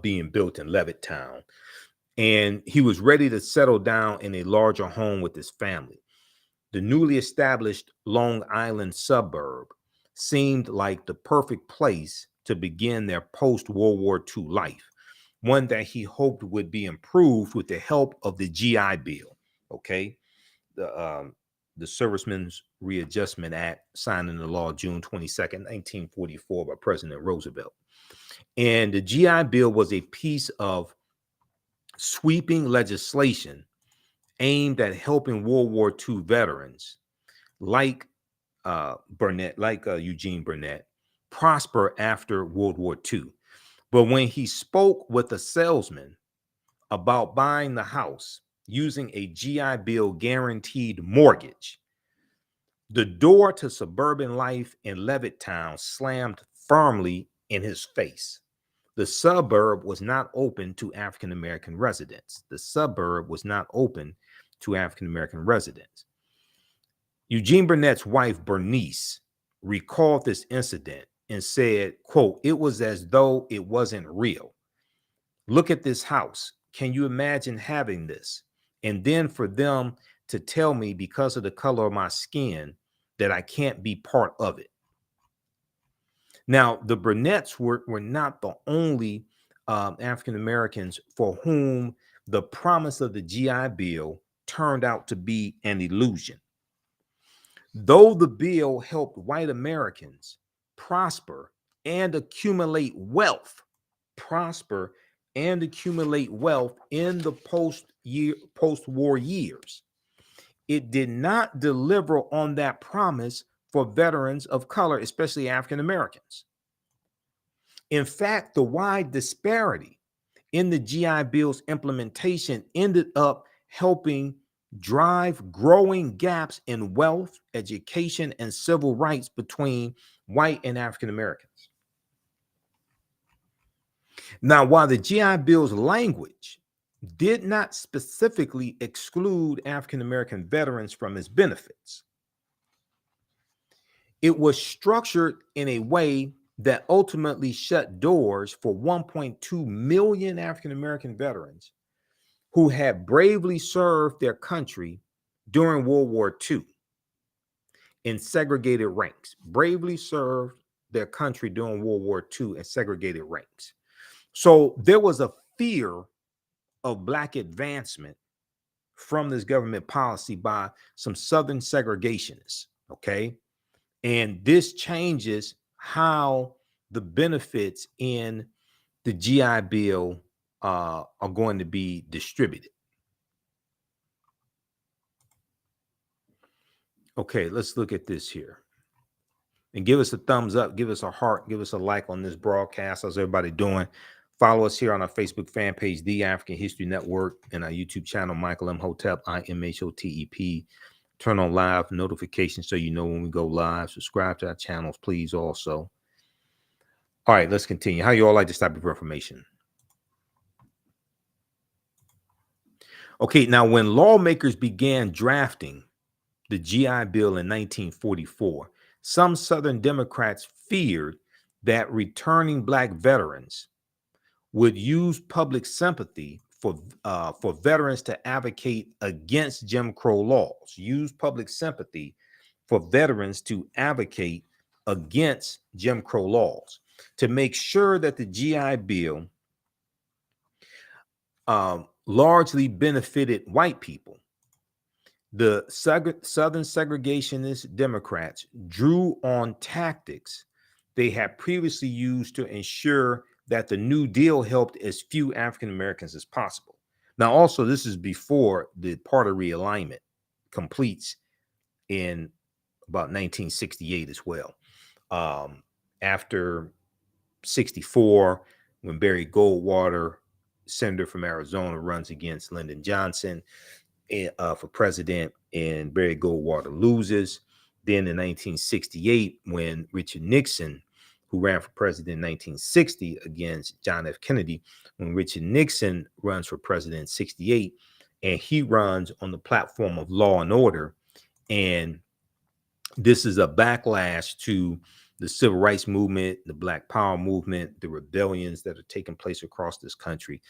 being built in Levittown. And he was ready to settle down in a larger home with his family. The newly established Long Island suburb seemed like the perfect place to begin their post-World War II life, one that he hoped would be improved with the help of the GI Bill. Okay, the Servicemen's Readjustment Act, signed into law June 22nd, 1944 by President Roosevelt. And the GI Bill was a piece of sweeping legislation aimed at helping World War II veterans like Eugene Burnett prosper after World War II. But when he spoke with a salesman about buying the house using a GI Bill guaranteed mortgage, the door to suburban life in Levittown slammed firmly in his face. The suburb was not open to African-American residents. Eugene Burnett's wife, Bernice, recalled this incident and said, quote, "It was as though it wasn't real. Look at this house. Can you imagine having this? And then for them to tell me because of the color of my skin that I can't be part of it." Now, the Burnetts were not the only African Americans for whom the promise of the GI Bill turned out to be an illusion. Though the bill helped white Americans prosper and accumulate wealth, in the post-war years, it did not deliver on that promise for veterans of color, especially African Americans. In fact, the wide disparity in the GI Bill's implementation ended up helping drive growing gaps in wealth, education, and civil rights between white and African Americans. Now, while the GI Bill's language did not specifically exclude African American veterans from its benefits, it was structured in a way that ultimately shut doors for 1.2 million African American veterans who had bravely served their country during World War II in segregated ranks, bravely served their country during World War II in segregated ranks. So there was a fear of Black advancement from this government policy by some Southern segregationists, okay? And this changes how the benefits in the GI Bill are going to be distributed. Okay, let's look at this here. And give us a thumbs up, give us a heart, give us a like on this broadcast. How's everybody doing? Follow us here on our Facebook fan page, The African History Network, and our YouTube channel, Michael Imhotep, IMHOTEP. Turn on live notifications so you know when we go live. Subscribe to our channels, please, also. All right, let's continue. How you all like this type of information? Okay, now when lawmakers began drafting the GI Bill in 1944, some Southern Democrats feared that returning Black veterans would use public sympathy for veterans to advocate against Jim Crow laws, use public sympathy for veterans to advocate against Jim Crow laws, to make sure that the GI Bill largely benefited white people. The Southern segregationist Democrats drew on tactics they had previously used to ensure that the New Deal helped as few African Americans as possible. Now, also, this is before the party realignment completes in about 1968 as well. After 64, when Barry Goldwater, senator from Arizona, runs against Lyndon Johnson for president, and Barry Goldwater loses. Then in 1968, when Richard Nixon, who ran for president in 1960 against John F. Kennedy, when Richard Nixon runs for president in 68, and he runs on the platform of law and order, and this is a backlash to the civil rights movement, the Black Power movement, the rebellions that are taking place across this country.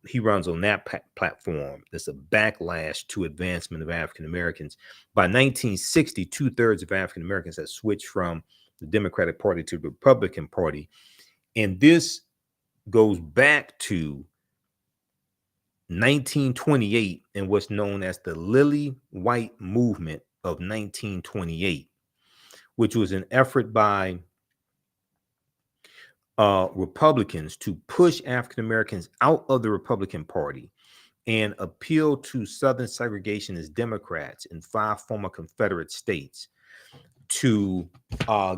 He runs on that platform. There's a backlash to advancement of African Americans. By 1960, 2/3 of African Americans had switched from the Democratic Party to the Republican Party. And this goes back to 1928 and what's known as the Lily White Movement of 1928, which was an effort by Republicans to push African Americans out of the Republican Party and appeal to Southern segregationist Democrats in 5 former Confederate states to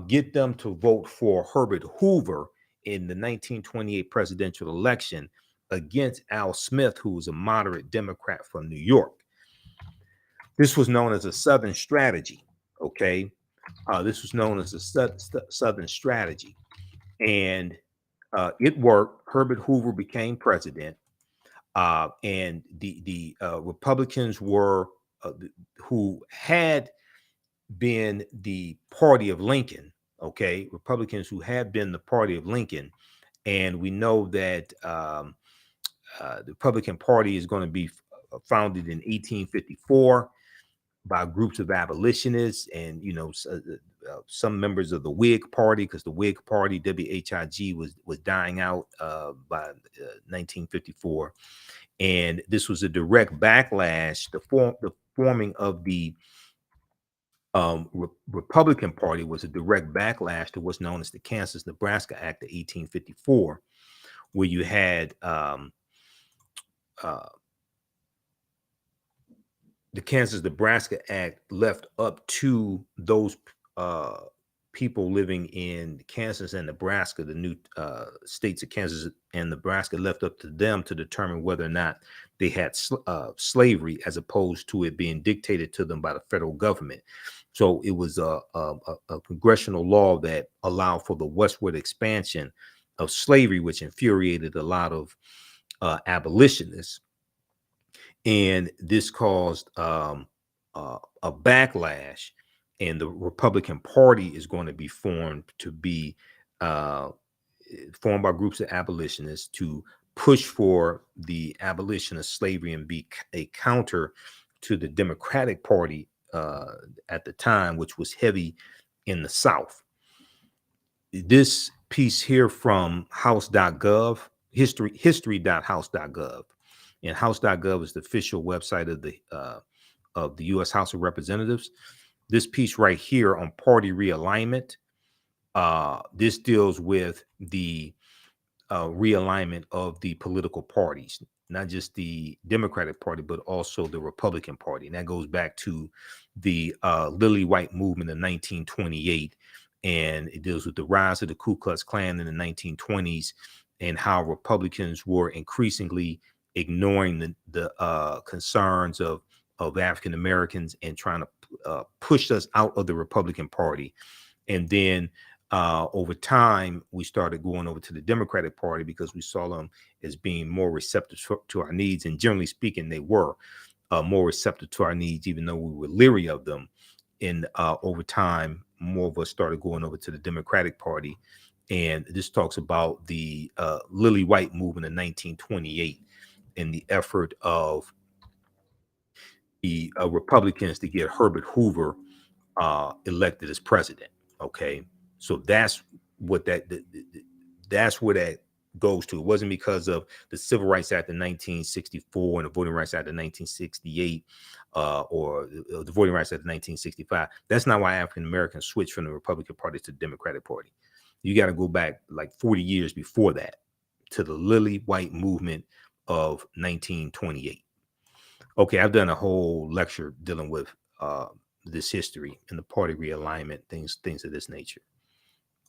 get them to vote for Herbert Hoover in the 1928 presidential election against Al Smith, who was a moderate Democrat from New York. This was known as a Southern strategy, okay? This was known as a Southern strategy. And it worked. Herbert Hoover became president, and the Republicans were who had been the party of Lincoln, okay, Republicans who had been the party of Lincoln, and we know that the Republican Party is going to be founded in 1854 by groups of abolitionists and some members of the Whig Party, because the Whig Party WHIG was dying out by 1954, and this was a direct backlash. The forming of the Republican Party was a direct backlash to what's known as the Kansas-Nebraska Act of 1854, where you had the Kansas-Nebraska Act left up to those people living in Kansas and Nebraska, the new states of Kansas and Nebraska, left up to them to determine whether or not they had slavery, as opposed to it being dictated to them by the federal government. So it was a congressional law that allowed for the westward expansion of slavery, which infuriated a lot of abolitionists. And this caused a backlash, and the Republican Party is going to be formed by groups of abolitionists to push for the abolition of slavery and be a counter to the Democratic Party at the time, which was heavy in the South. This piece here from house.gov, history.house.gov, and house.gov is the official website of the U.S. House of Representatives. This piece right here on party realignment, this deals with the realignment of the political parties, not just the Democratic Party, but also the Republican Party. And that goes back to the Lily White movement in 1928. And it deals with the rise of the Ku Klux Klan in the 1920s and how Republicans were increasingly ignoring the concerns of African Americans and trying to push us out of the Republican Party. And then over time, we started going over to the Democratic Party because we saw them as being more receptive to our needs. And generally speaking, they were more receptive to our needs, even though we were leery of them. And over time, more of us started going over to the Democratic Party. And this talks about the Lily White movement in 1928 and the effort of the Republicans to get Herbert Hoover elected as president. Okay, so that's what that's where that goes to. It wasn't because of the Civil Rights Act of 1964 and the Voting Rights Act of 1968 or the Voting Rights Act of 1965. That's not why African Americans switched from the Republican Party to the Democratic Party. You got to go back like 40 years before that to the Lily White movement of 1928. Okay, I've done a whole lecture dealing with this history and the party realignment, things of this nature.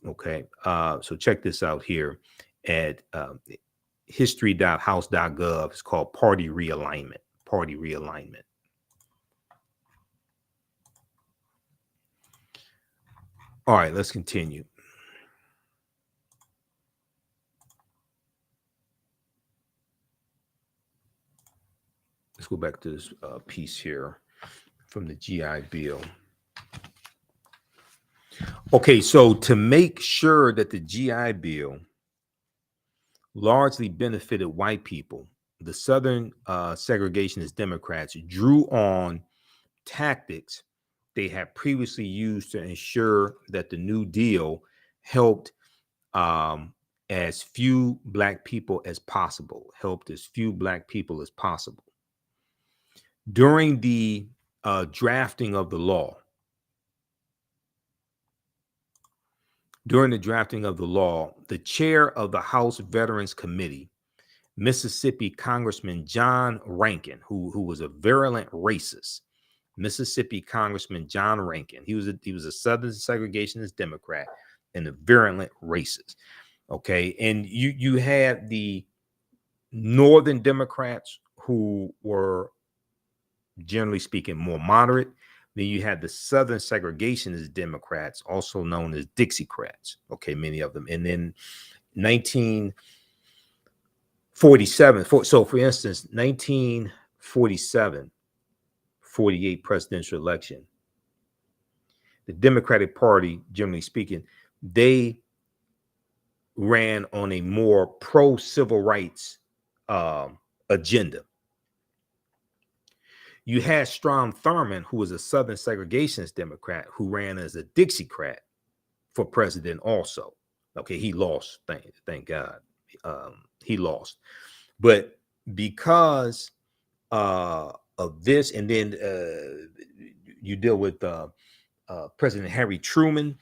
Okay, so check this out here at history.house.gov. It's called Party Realignment. Party Realignment. All right, let's continue. Let's go back to this piece here from the GI Bill. Okay, so to make sure that the GI Bill largely benefited white people, the Southern segregationist Democrats drew on tactics they had previously used to ensure that the New Deal helped as few black people as possible, During the drafting of the law, the chair of the House Veterans Committee, Mississippi Congressman John Rankin, who was a virulent racist, Mississippi Congressman John Rankin, he was a Southern segregationist Democrat and a virulent racist. Okay, and you had the Northern Democrats who were, generally speaking, more moderate. Then you had the Southern segregationist Democrats, also known as Dixiecrats. Okay, many of them. And then 1947. So, for instance, 1947, 48 presidential election. The Democratic Party, generally speaking, they ran on a more pro-civil rights agenda. You had Strom Thurmond, who was a Southern segregationist Democrat, who ran as a Dixiecrat for president also. Okay, he lost, thank God. He lost. But because of this, and then you deal with President Harry Truman,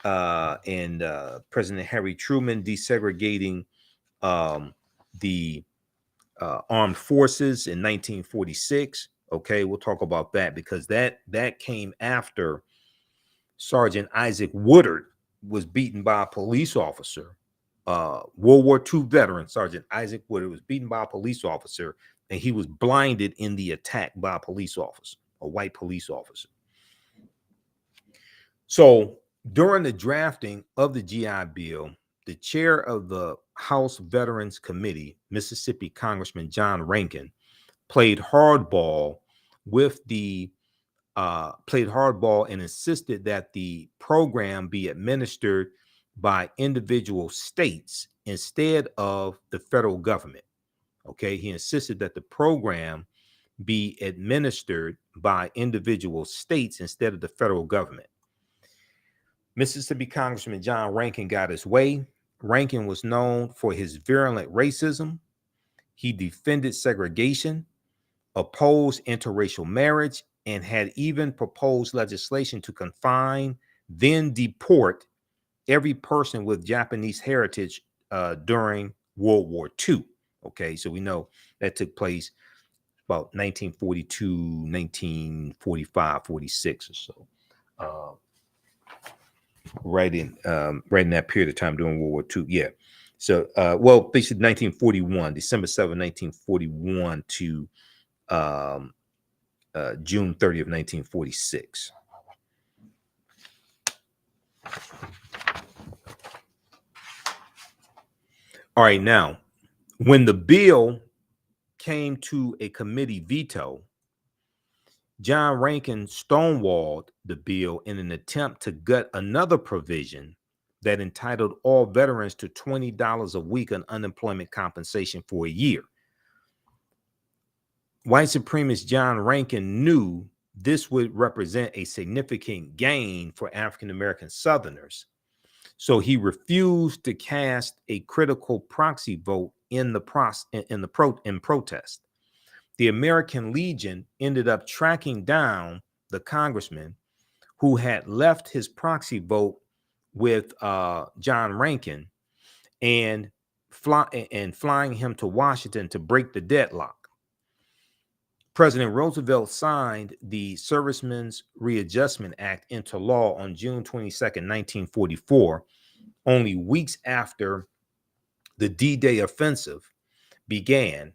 and President Harry Truman desegregating the armed forces in 1946. Okay, we'll talk about that because that came after Sergeant Isaac Woodard was beaten by a police officer. World War II veteran Sergeant Isaac Woodard was beaten by a police officer, and he was blinded in the attack by a police officer, a white police officer. So during the drafting of the GI Bill, the chair of the House Veterans Committee, Mississippi Congressman John Rankin, played hardball and insisted that the program be administered by individual states instead of the federal government. Okay, he insisted that the program be administered by individual states instead of the federal government. Mississippi Congressman John Rankin got his way. Rankin was known for his virulent racism. He defended segregation, opposed interracial marriage, and had even proposed legislation to confine, then deport every person with Japanese heritage during World War II. Okay, so we know that took place about 1942, 1945, 46 or so. Right in that period of time during World War II. Yeah. So, well, basically 1941, December 7, 1941 to June 30 of 1946. All right. Now, when the bill came to a committee veto, John Rankin stonewalled the bill in an attempt to gut another provision that entitled all veterans to $20 a week on unemployment compensation for a year. White supremacist John Rankin knew this would represent a significant gain for African American Southerners, so he refused to cast a critical proxy vote in protest. The American Legion ended up tracking down the congressman who had left his proxy vote with John Rankin and flying him to Washington to break the deadlock. President Roosevelt signed the Servicemen's Readjustment Act into law on June 22nd, 1944, only weeks after the D-Day offensive began.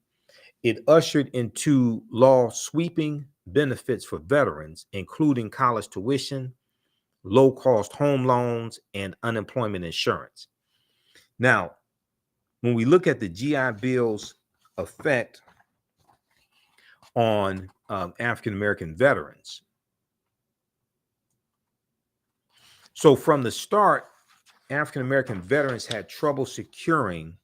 It ushered into law sweeping benefits for veterans, including college tuition, low-cost home loans, and unemployment insurance. Now, when we look at the GI Bill's effect on African-American veterans, so from the start, African-American veterans had trouble securing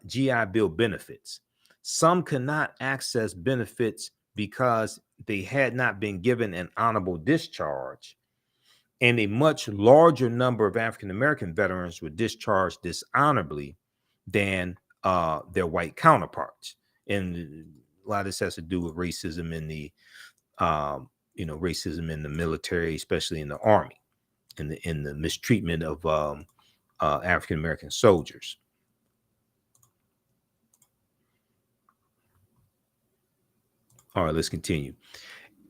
GI Bill benefits. Some could not access benefits because they had not been given an honorable discharge, and a much larger number of African-American veterans were discharged dishonorably than their white counterparts. And a lot of this has to do with racism in the, racism in the military, especially in the Army, in the mistreatment of African-American soldiers. All right, let's continue.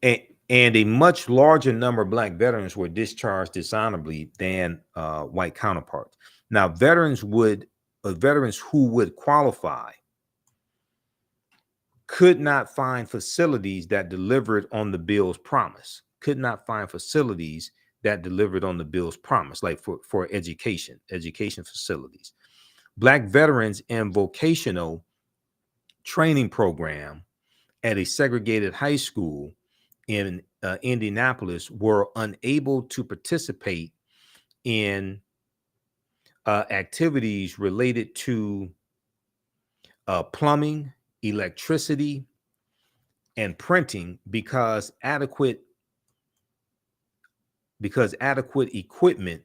And a much larger number of Black veterans were discharged dishonorably than white counterparts. Now, veterans who would qualify could not find facilities that delivered on the bill's promise. Like for education facilities. Black veterans in vocational training program at a segregated high school in Indianapolis were unable to participate in activities related to plumbing, electricity, and printing because adequate equipment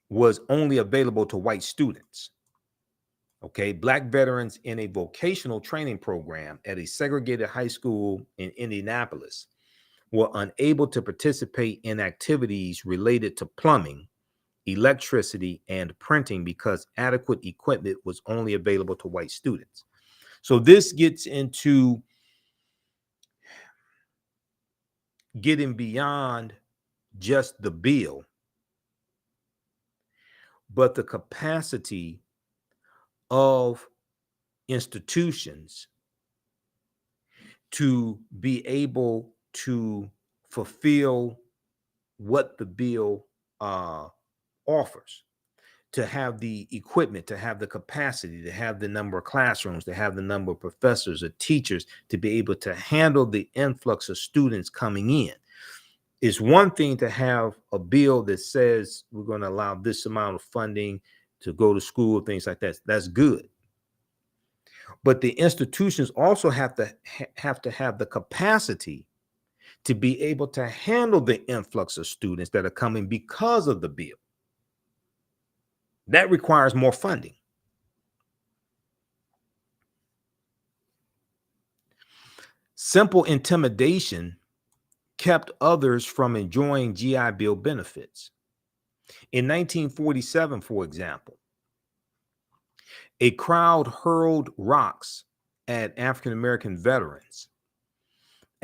was only available to white students. Okay, Black veterans in a vocational training program at a segregated high school in Indianapolis were unable to participate in activities related to plumbing, electricity, and printing because adequate equipment was only available to white students. So this gets into getting beyond just the bill, but the capacity of institutions to be able to fulfill what the bill offers, to have the equipment, to have the capacity, to have the number of classrooms, to have the number of professors or teachers to be able to handle the influx of students coming in. It's one thing to have a bill that says we're going to allow this amount of funding to go to school, things like that. That's good. But the institutions also have to have the capacity to be able to handle the influx of students that are coming because of the bill. That requires more funding. Simple intimidation kept others from enjoying GI Bill benefits. In 1947, for example, a crowd hurled rocks at African American veterans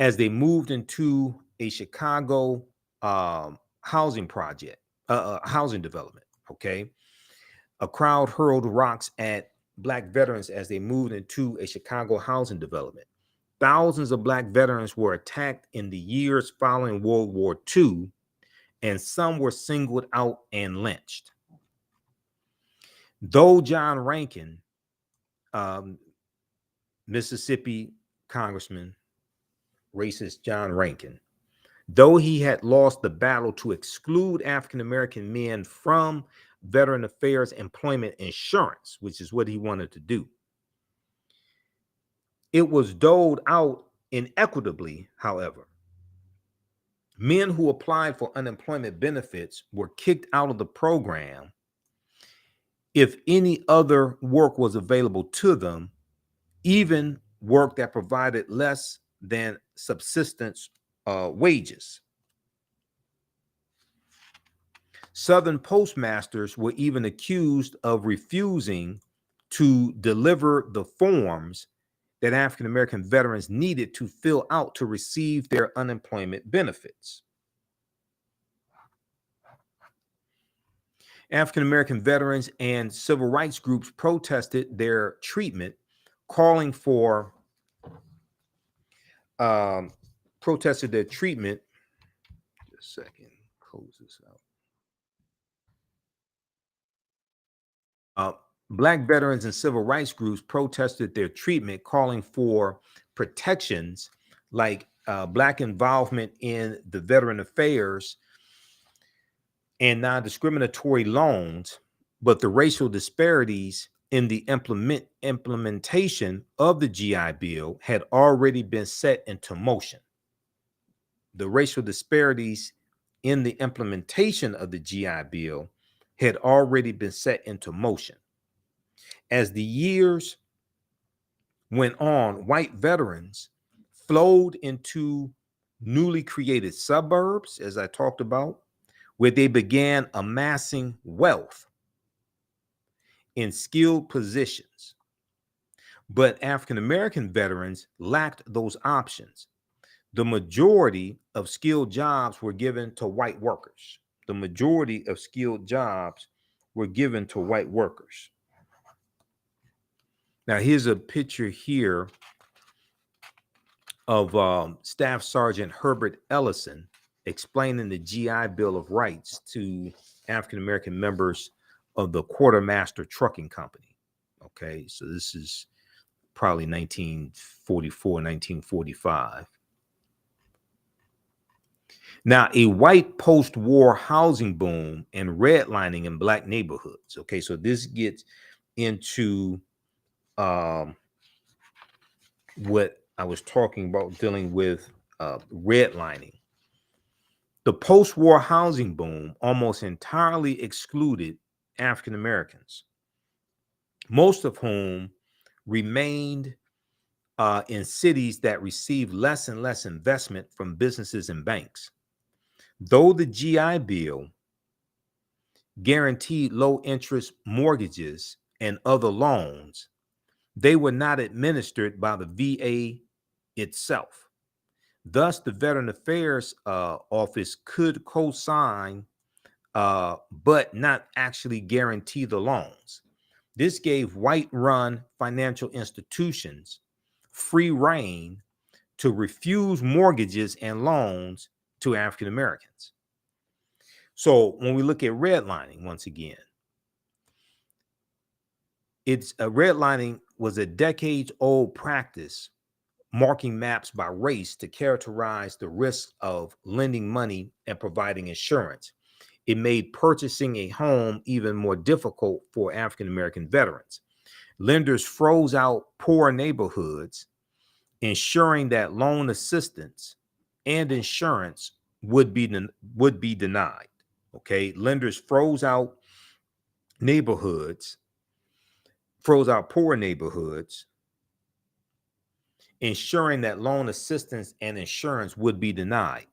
as they moved into a Chicago housing development. Okay, a crowd hurled rocks at Black veterans as they moved into a Chicago housing development. Thousands of Black veterans were attacked in the years following World War II, and some were singled out and lynched. Though John Rankin, Mississippi Congressman, racist John Rankin, though he had lost the battle to exclude African American men from Veteran Affairs Employment Insurance, which is what he wanted to do, it was doled out inequitably, however. Men who applied for unemployment benefits were kicked out of the program if any other work was available to them, even work that provided less than subsistence wages. Southern postmasters were even accused of refusing to deliver the forms that African American veterans needed to fill out to receive their unemployment benefits. African American veterans and civil rights groups protested their treatment, calling for protested their treatment. Just a second, close this out. Black veterans and civil rights groups protested their treatment, calling for protections like Black involvement in the veteran affairs and non-discriminatory loans, but the racial disparities in the implementation of the GI Bill had already been set into motion. The racial disparities in the implementation of the GI Bill had already been set into motion. As the years went on, white veterans flowed into newly created suburbs, as I talked about, where they began amassing wealth in skilled positions. But African American veterans lacked those options. The majority of skilled jobs were given to white workers. The majority of skilled jobs were given to white workers. Now, here's a picture here of Staff Sergeant Herbert Ellison explaining the GI Bill of Rights to African American members of the Quartermaster Trucking Company. Okay, so this is probably 1944, 1945. Now, a white post-war housing boom and redlining in black neighborhoods. Okay, so this gets into what I was talking about dealing with redlining. The post-war housing boom almost entirely excluded African Americans, most of whom remained in cities that received less and less investment from businesses and banks. Though the GI Bill guaranteed low interest mortgages and other loans, they were not administered by the VA itself. Thus, the Veteran Affairs Office could co-sign, but not actually guarantee the loans. This gave white-run financial institutions free rein to refuse mortgages and loans to African Americans. So when we look at redlining, once again, redlining was a decades-old practice marking maps by race to characterize the risks of lending money and providing insurance. It made purchasing a home even more difficult for African American veterans. Lenders froze out poor neighborhoods, ensuring that loan assistance and insurance would be denied. Okay, lenders froze out poor neighborhoods, ensuring that loan assistance and insurance would be denied.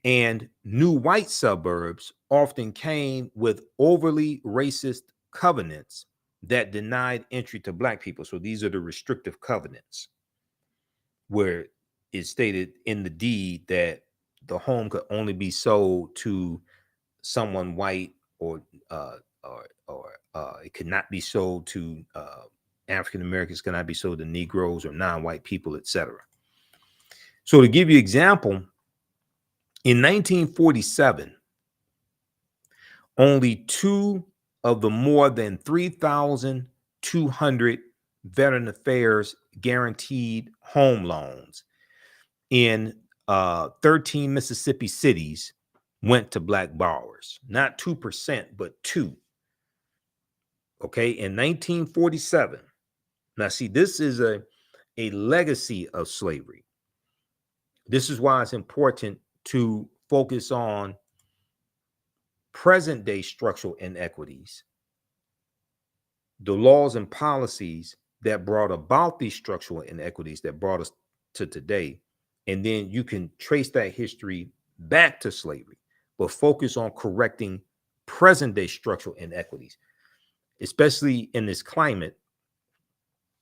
And new white suburbs often came with overly racist covenants that denied entry to black people. So these are the restrictive covenants, where it's stated in the deed that the home could only be sold to someone white, or it could not be sold to African Americans, cannot be sold to Negroes or non-white people, etc. So to give you an example, in 1947, only 2 of the more than 3,200 Veteran Affairs guaranteed home loans in 13 Mississippi cities went to black borrowers. Not 2%, but 2. Okay, in 1947. Now, see, this is a legacy of slavery. This is why it's important to focus on present day structural inequities, the laws and policies that brought about these structural inequities that brought us to today. And then you can trace that history back to slavery, but focus on correcting present day structural inequities, especially in this climate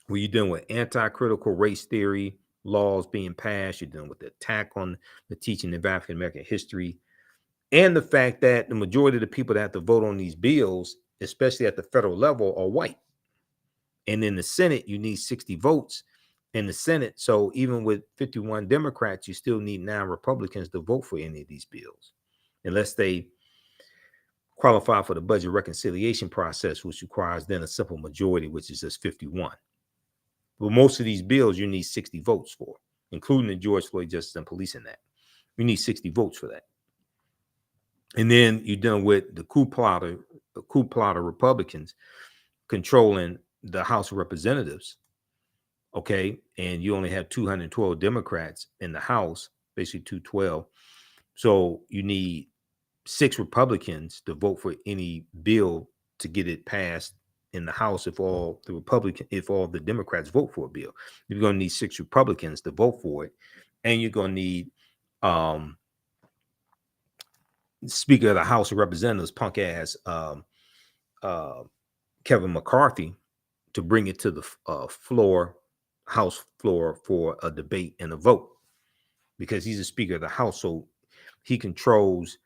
where you're dealing with anti-critical race theory laws being passed, you're dealing with the attack on the teaching of African American history, and the fact that the majority of the people that have to vote on these bills, especially at the federal level, are white. And in the Senate, you need 60 votes in the Senate. So even with 51 Democrats, you still need 9 Republicans to vote for any of these bills, unless they qualify for the budget reconciliation process, which requires then a simple majority, which is just 51. But most of these bills, you need 60 votes for, including the George Floyd Justice and Policing Act. You need 60 votes for that. And then you're dealing with the coup plotter Republicans controlling the House of Representatives. Okay, and you only have 212 Democrats in the House, basically 212. So you need 6 Republicans to vote for any bill to get it passed in the House. If all the Democrats vote for a bill, you're going to need 6 Republicans to vote for it, and you're going to need Speaker of the House of Representatives, punk ass Kevin McCarthy, to bring it to the House floor for a debate and a vote, because he's a Speaker of the House, so he controls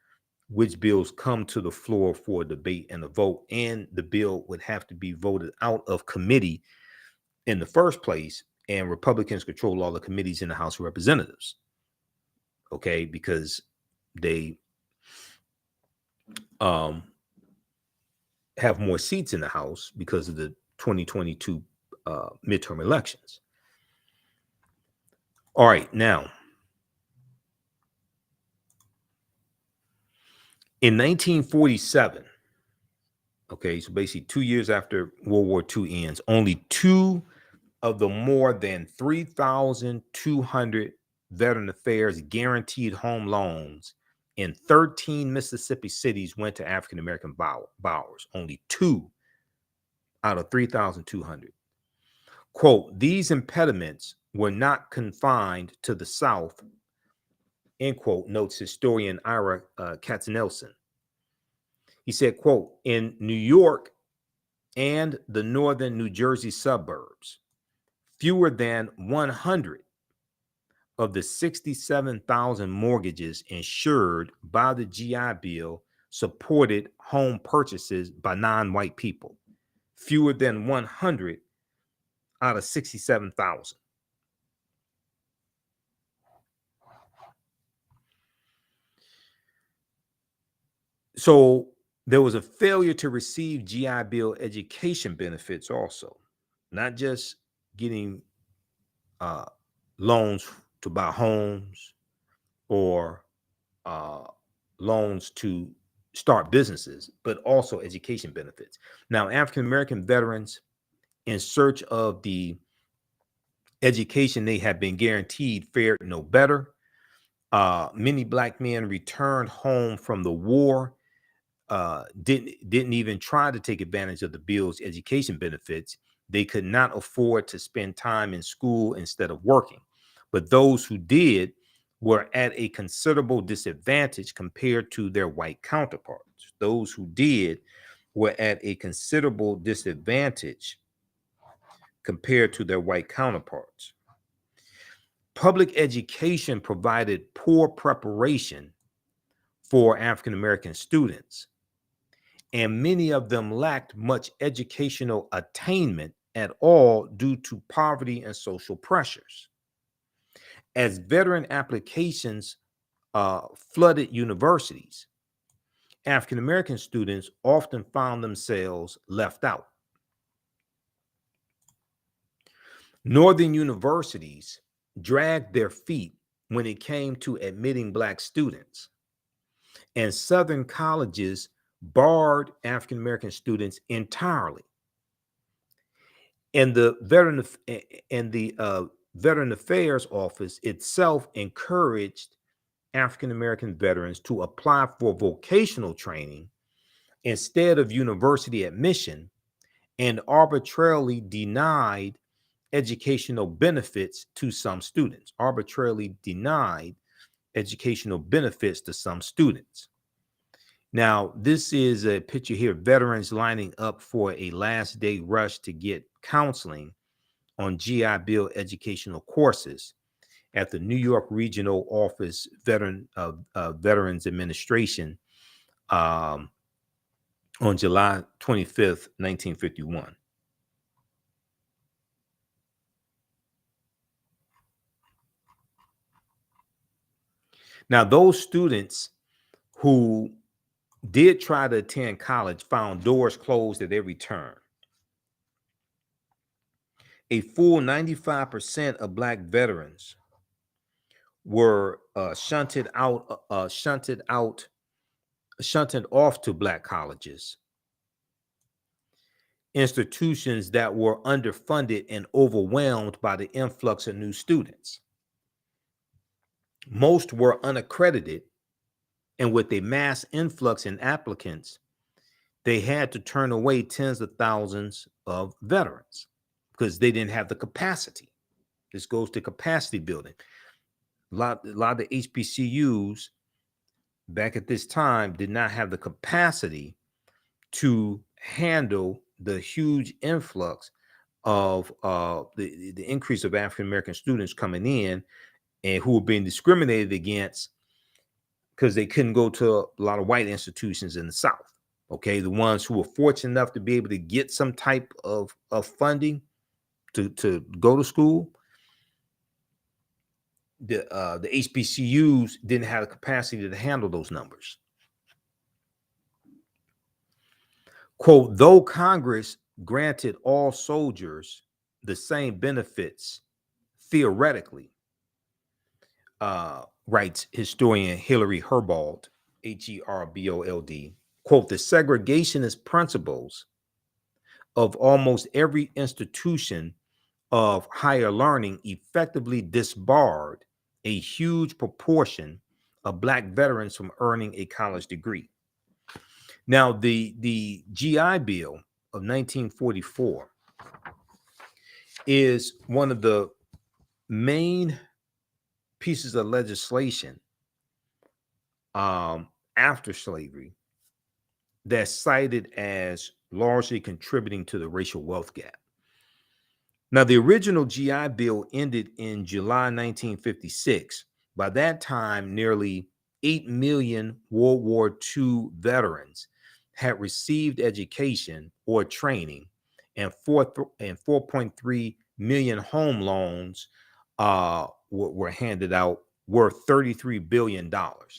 which bills come to the floor for a debate and a vote, and the bill would have to be voted out of committee in the first place, and Republicans control all the committees in the House of Representatives. Okay, because they have more seats in the House because of the 2022 midterm elections. All right, now In 1947, okay, so basically 2 years after World War II ends, only two of the more than 3,200 Veteran Affairs guaranteed home loans in 13 Mississippi cities went to African American borrowers. Only two out of 3,200. Quote, these impediments were not confined to the South, end quote, notes historian Ira Katznelson. He said, quote, in New York and the northern New Jersey suburbs, fewer than 100 of the 67,000 mortgages insured by the GI Bill supported home purchases by non-white people. Fewer than 100 out of 67,000. So there was a failure to receive GI Bill education benefits also, not just getting loans to buy homes or loans to start businesses, but also education benefits. Now, African American veterans, in search of the education they have been guaranteed, fared no better. Many Black men returned home from the war, didn't even try to take advantage of the bill's education benefits. They could not afford to spend time in school instead of working. But those who did were at a considerable disadvantage compared to their white counterparts. Those who did were at a considerable disadvantage compared to their white counterparts. Public education provided poor preparation for African American students, and many of them lacked much educational attainment at all due to poverty and social pressures. As veteran applications flooded universities, African American students often found themselves left out. Northern universities dragged their feet when it came to admitting Black students, and Southern colleges barred African American students entirely. And the Veteran Affairs Office itself encouraged African American veterans to apply for vocational training instead of university admission, and arbitrarily denied educational benefits to some students. Arbitrarily denied educational benefits to some students. Now, this is a picture here of veterans lining up for a last day rush to get counseling on GI Bill educational courses at the New York Regional Office Veterans Administration on July 25th, 1951. Now, those students who did try to attend college found doors closed at every turn. A full 95% of Black veterans were shunted off to Black colleges, institutions that were underfunded and overwhelmed by the influx of new students. Most were unaccredited, and with a mass influx in applicants, they had to turn away tens of thousands of veterans because they didn't have the capacity. This goes to capacity building. A lot of the HBCUs back at this time did not have the capacity to handle the huge influx of the increase of African American students coming in and who were being discriminated against because they couldn't go to a lot of white institutions in the South. Okay, the ones who were fortunate enough to be able to get some type of funding to go to school, the HBCUs didn't have the capacity to handle those numbers. Quote, though Congress granted all soldiers the same benefits theoretically, writes historian Hillary Herbold, Herbold, quote, the segregationist principles of almost every institution of higher learning effectively disbarred a huge proportion of Black veterans from earning a college degree. Now, the GI Bill of 1944 is one of the main pieces of legislation after slavery that's cited as largely contributing to the racial wealth gap. Now, the original GI Bill ended in July 1956. By that time, nearly 8 million World War II veterans had received education or training, and 4.3 million home loans were handed out worth $33 billion.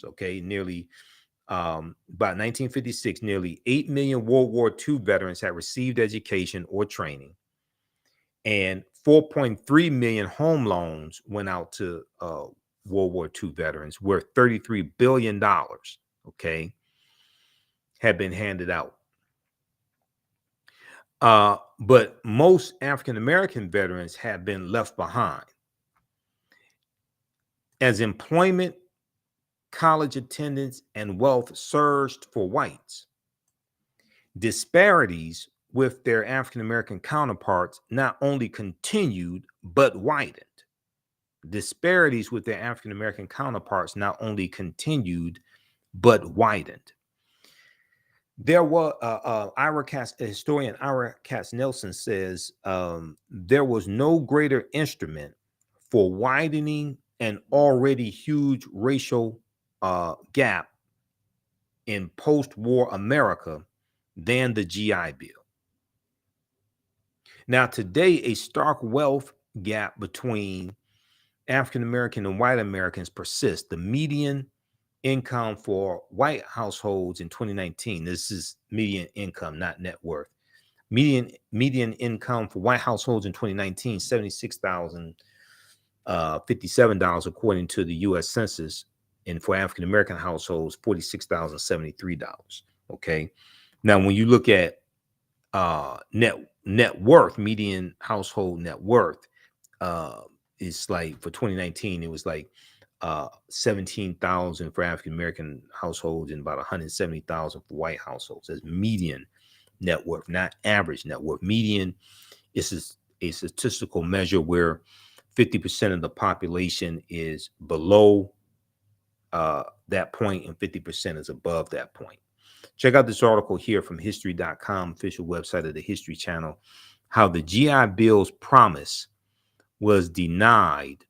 Okay, by 1956, nearly 8 million World War II veterans had received education or training, and 4.3 million home loans went out to World War II veterans worth $33 billion, okay, had been handed out. But most African-American veterans have been left behind. As employment, college attendance, and wealth surged for whites, disparities with their African-American counterparts not only continued, but widened. Disparities with their African-American counterparts not only continued, but widened. There was historian Ira Katz-Nelson says there was no greater instrument for widening an already huge racial gap in post-war America than the GI Bill. Now, today, a stark wealth gap between African-American and white Americans persists. The median income for white households in 2019, this is median income, not net worth. Median income for white households in 2019, $76,057, according to the U.S. Census, and for African-American households, $46,073. Okay. Now, when you look at net worth, median household net worth, it's like for 2019, it was like 17,000 for African-American households and about 170,000 for white households. That's median net worth, not average net worth. Median is a statistical measure where 50% of the population is below that point and 50% is above that point. Check out this article here from history.com, official website of the History Channel, how the GI Bill's promise was denied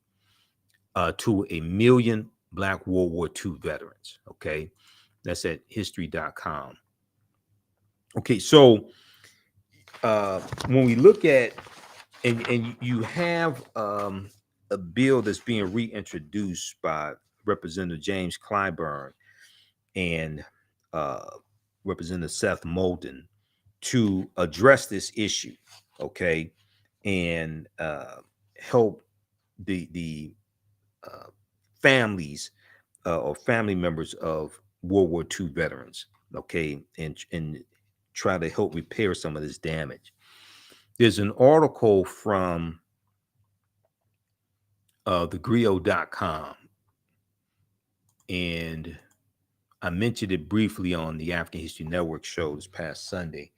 to 1 million Black World War II veterans. Okay, that's at history.com. Okay, so when we look at, and you have a bill that's being reintroduced by Representative James Clyburn and Representative Seth Moulton to address this issue, okay, and help the families or family members of World War II veterans, okay, and try to help repair some of this damage. There's an article from thegrio.com, and I mentioned it briefly on the African History Network show this past Sunday.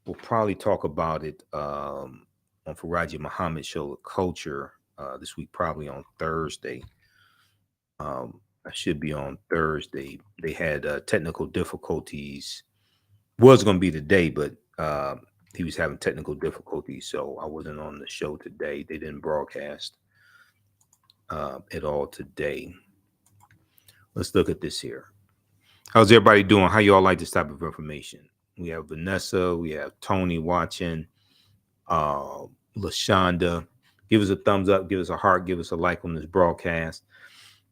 We'll probably talk about it on Faraji Muhammad's show, The Culture, this week, probably on Thursday. I should be on Thursday. They had technical difficulties. Was going to be today, but he was having technical difficulties, so I wasn't on the show today. They didn't broadcast at all today. Let's look at this here. How's everybody doing? How you all like this type of information? We have Vanessa, we have Tony watching, LaShonda. Give us a thumbs up, give us a heart, give us a like on this broadcast.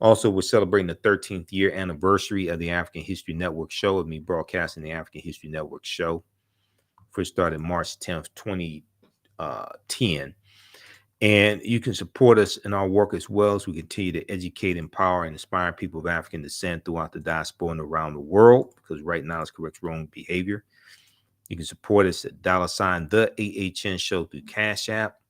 Also, we're celebrating the 13th year anniversary of the African History Network show, of me broadcasting the African History Network show. First started March 10th, 2010. And you can support us in our work as well as we continue to educate, empower, and inspire people of African descent throughout the diaspora and around the world, because right now it's correct wrong behavior. You can support us at $ the AHN show through Cash App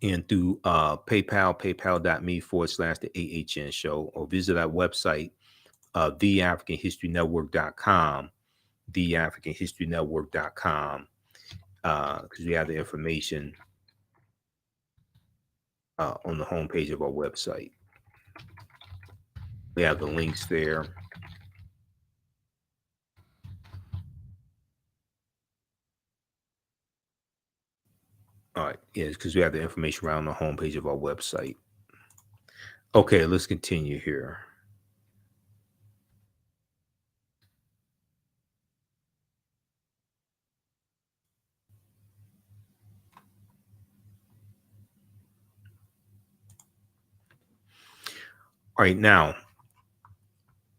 and through PayPal, paypal.me/the AHN show, or visit our website, theafricanhistorynetwork.com, theafricanhistorynetwork.com, because we have the information on the homepage of our website. We have the links there. All right, yes, because we have the information around the homepage of our website. Okay, let's continue here. All right, now,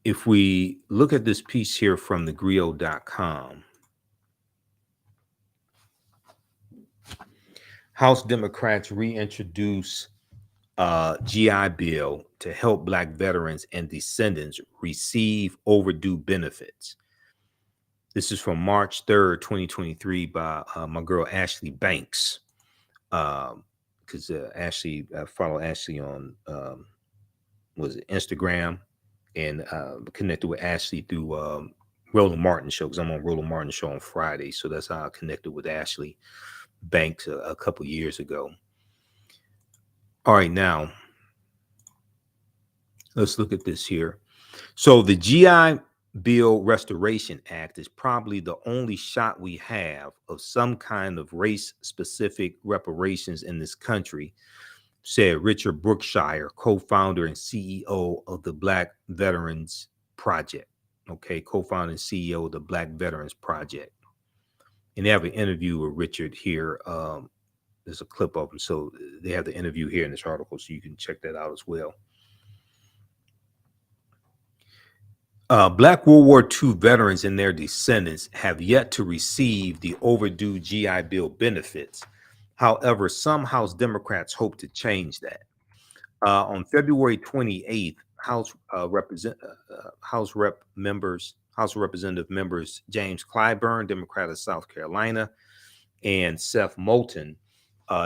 if we look at this piece here from thegrio.com, House Democrats reintroduce GI Bill to help Black veterans and descendants receive overdue benefits. This is from March 3rd, 2023 by my girl Ashley Banks. Because Ashley, I follow Ashley on was it Instagram, and connected with Ashley through Roland Martin show, because I'm on Roland Martin show on Friday. So that's how I connected with Ashley Banks a couple years ago. All right, now let's look at this here. So the GI Bill Restoration Act is probably the only shot we have of some kind of race-specific reparations in this country, said Richard Brookshire, co-founder and CEO of the Black Veterans Project. Okay, co-founder and CEO of the Black Veterans Project. And they have an interview with Richard here. There's a clip of him. So they have the interview here in this article, so you can check that out as well. Black World War II veterans and their descendants have yet to receive the overdue GI Bill benefits. However, some House Democrats hope to change that. On February 28th, House Representative members James Clyburn, Democrat of South Carolina, and Seth Moulton,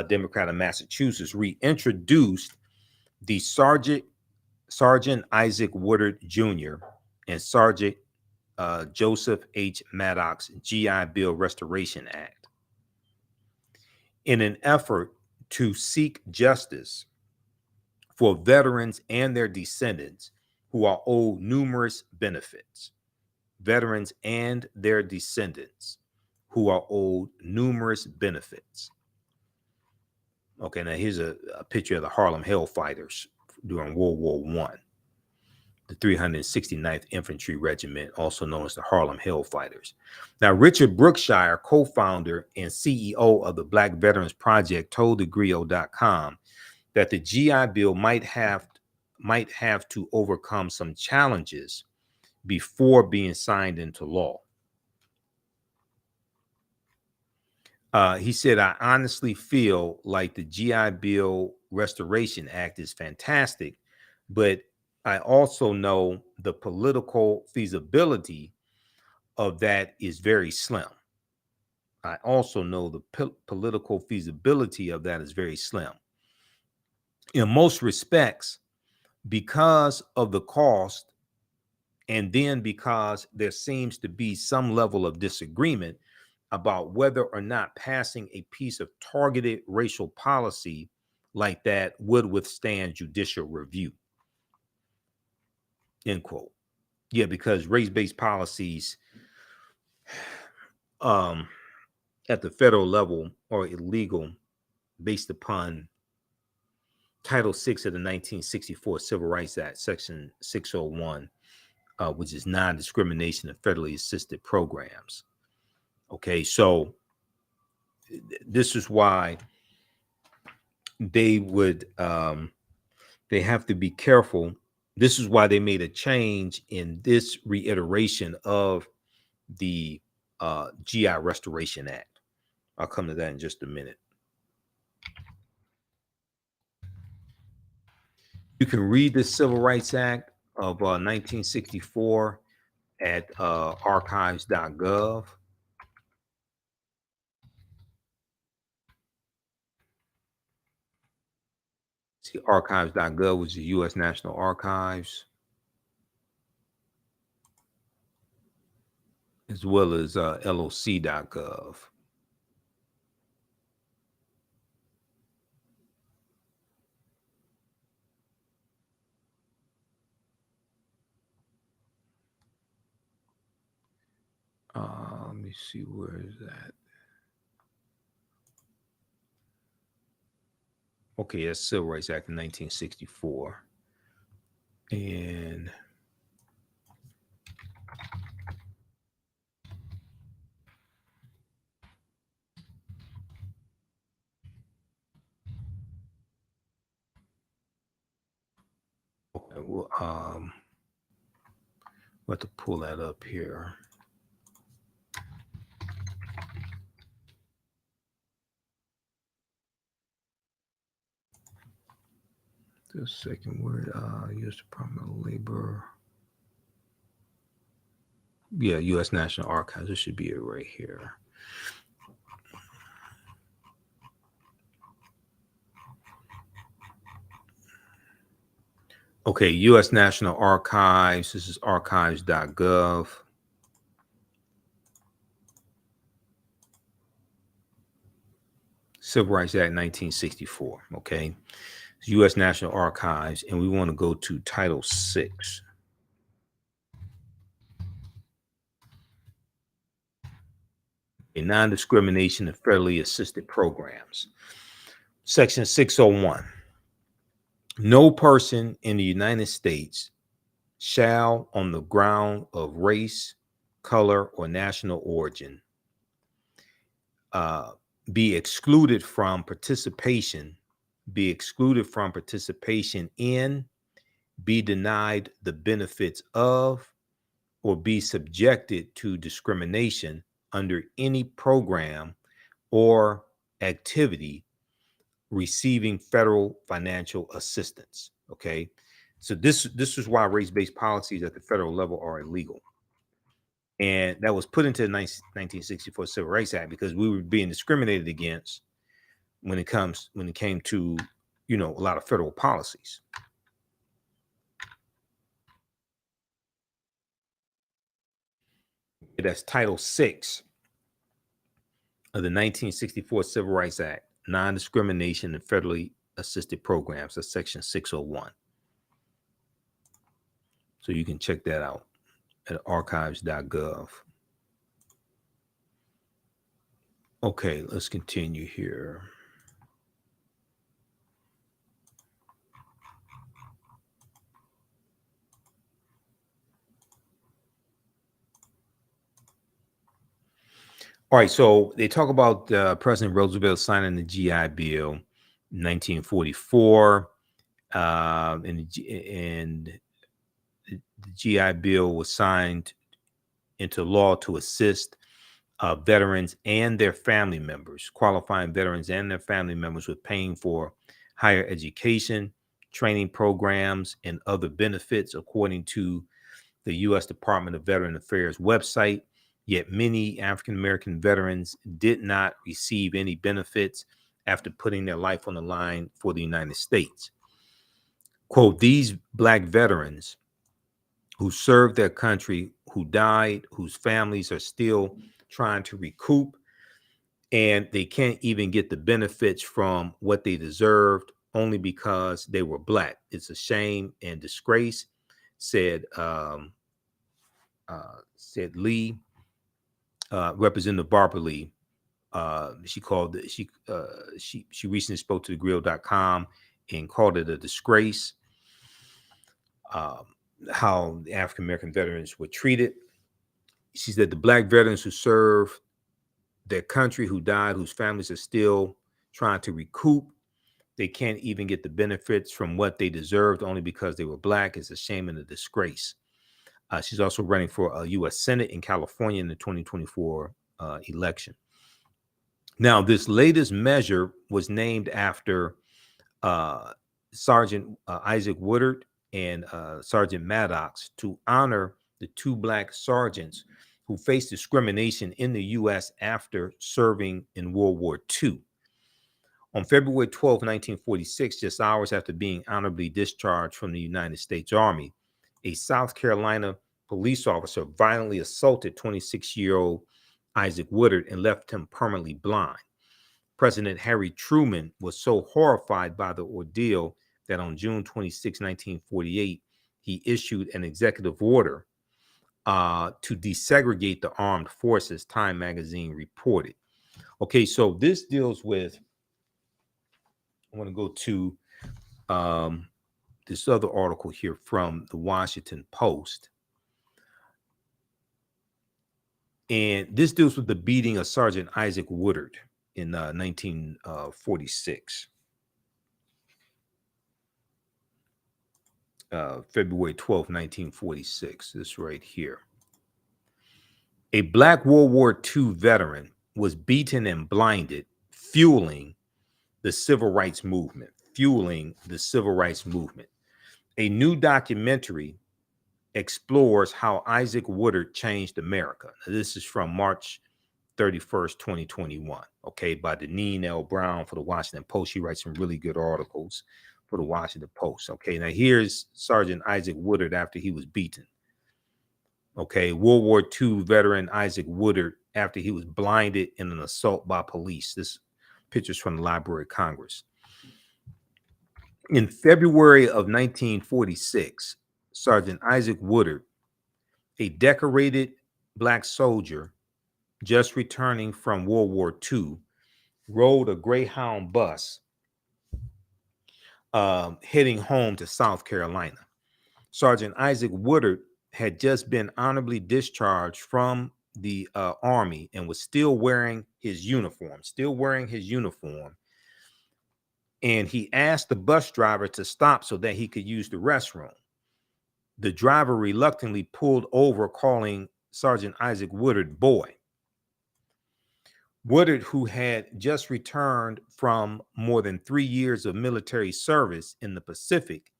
Democrat of Massachusetts, reintroduced the Sergeant Isaac Woodard Jr. and Sergeant Joseph H. Maddox GI Bill Restoration Act in an effort to seek justice for veterans and their descendants who are owed numerous benefits. Veterans and their descendants who are owed numerous benefits. Okay, now here's a picture of the Harlem Hellfighters during World War I. The 369th Infantry Regiment, also known as the Harlem Hellfighters. Now, Richard Brookshire, co-founder and CEO of the Black Veterans Project, told thegrio.com that the GI Bill might have to overcome some challenges before being signed into law. He said, I honestly feel like the GI Bill Restoration Act is fantastic, but I also know the political feasibility of that is very slim. I also know the political feasibility of that is very slim. In most respects, because of the cost, and then because there seems to be some level of disagreement about whether or not passing a piece of targeted racial policy like that would withstand judicial review. End quote. Yeah, because race-based policies at the federal level are illegal based upon Title VI of the 1964 Civil Rights Act, Section 601, which is non-discrimination of federally assisted programs. Okay, so this is why they would they have to be careful. This is why they made a change in this reiteration of the GI Restoration Act. I'll come to that in just a minute. You can read the Civil Rights Act of 1964 at archives.gov. See, archives.gov was the U.S. National Archives, as well as loc.gov. Let me see, where is that? Okay, that's Civil Rights Act of 1964. And okay, well, we'll have to pull that up here. The second word, U.S. Department of Labor. Yeah, U.S. National Archives. This should be it right here. Okay, U.S. National Archives. This is archives.gov. Civil Rights Act 1964. Okay, it's U.S. National Archives, and we want to go to Title VI. Non-discrimination in federally assisted programs. Section 601. No person in the United States shall, on the ground of race, color, or national origin, be excluded from participation in, be denied the benefits of, or be subjected to discrimination under any program or activity receiving federal financial assistance. Okay, so this is why race-based policies at the federal level are illegal, and that was put into the 1964 Civil Rights Act because we were being discriminated against when it came to, a lot of federal policies. That's Title VI of the 1964 Civil Rights Act, non-discrimination in federally assisted programs. That's Section 601. So you can check that out at archives.gov. Okay, let's continue here. All right, so they talk about President Roosevelt signing the GI Bill in 1944, and the GI Bill was signed into law to assist veterans and their family members, qualifying veterans and their family members with paying for higher education, training programs, and other benefits, according to the U.S. Department of Veteran Affairs website. Yet many African-American veterans did not receive any benefits after putting their life on the line for the United States. Quote, these Black veterans who served their country, who died, whose families are still trying to recoup, and they can't even get the benefits from what they deserved only because they were Black. It's a shame and disgrace, said Lee. Representative Barbara Lee. She recently spoke to thegrill.com and called it a disgrace, how the African American veterans were treated. She said the Black veterans who served their country, who died, whose families are still trying to recoup, they can't even get the benefits from what they deserved only because they were Black. It's a shame and a disgrace. She's also running for a U.S. Senate in California in the 2024 election. Now, this latest measure was named after Sergeant Isaac Woodard and Sergeant Maddox to honor the two black sergeants who faced discrimination in the U.S. after serving in World War II. On February 12, 1946, just hours after being honorably discharged from the United States Army, a South Carolina police officer violently assaulted 26-year-old Isaac Woodard and left him permanently blind. President Harry Truman was so horrified by the ordeal that on June 26, 1948, he issued an executive order to desegregate the armed forces, Time magazine reported. Okay, so this deals with, I want to go to this other article here from the Washington Post. And this deals with the beating of Sergeant Isaac Woodard in 1946. February 12, 1946, this right here. A black World War II veteran was beaten and blinded, fueling the civil rights movement. A new documentary explores how Isaac Woodard changed America. Now, this is from March 31st, 2021, okay, by Deneen L. Brown for the Washington Post. She writes some really good articles for the Washington Post. Okay, now here's Sergeant Isaac Woodard after he was beaten. Okay, World War II veteran Isaac Woodard after he was blinded in an assault by police. This picture's from the Library of Congress. In February of 1946, Sergeant Isaac Woodard, a decorated black soldier just returning from World War II, rode a Greyhound bus heading home to South Carolina. Sergeant Isaac Woodard had just been honorably discharged from the Army and was still wearing his uniform. And he asked the bus driver to stop so that he could use the restroom. The driver reluctantly pulled over, calling Sergeant Isaac Woodard boy. Woodard, who had just returned from more than 3 years of military service in the Pacific,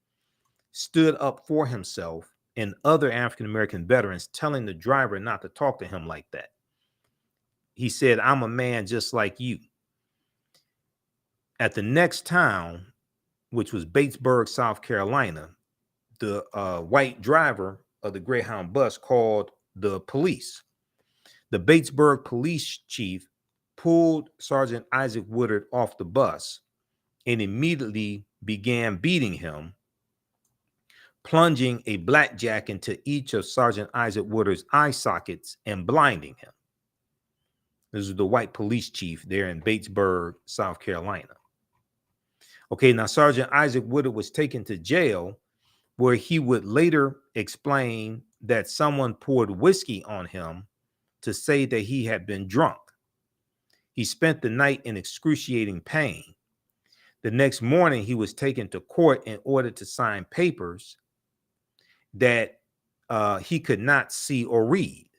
stood up for himself and other African-American veterans, telling the driver not to talk to him like that. He said, "I'm a man just like you." At the next town, which was Batesburg, South Carolina, the white driver of the Greyhound bus called the police. The Batesburg police chief pulled Sergeant Isaac Woodard off the bus and immediately began beating him, plunging a blackjack into each of Sergeant Isaac Woodard's eye sockets and blinding him. This is the white police chief there in Batesburg, South Carolina. Okay, now Sergeant Isaac Woodard was taken to jail, where he would later explain that someone poured whiskey on him to say that he had been drunk. He spent the night in excruciating pain. The next morning, he was taken to court and ordered to sign papers that he could not see or read.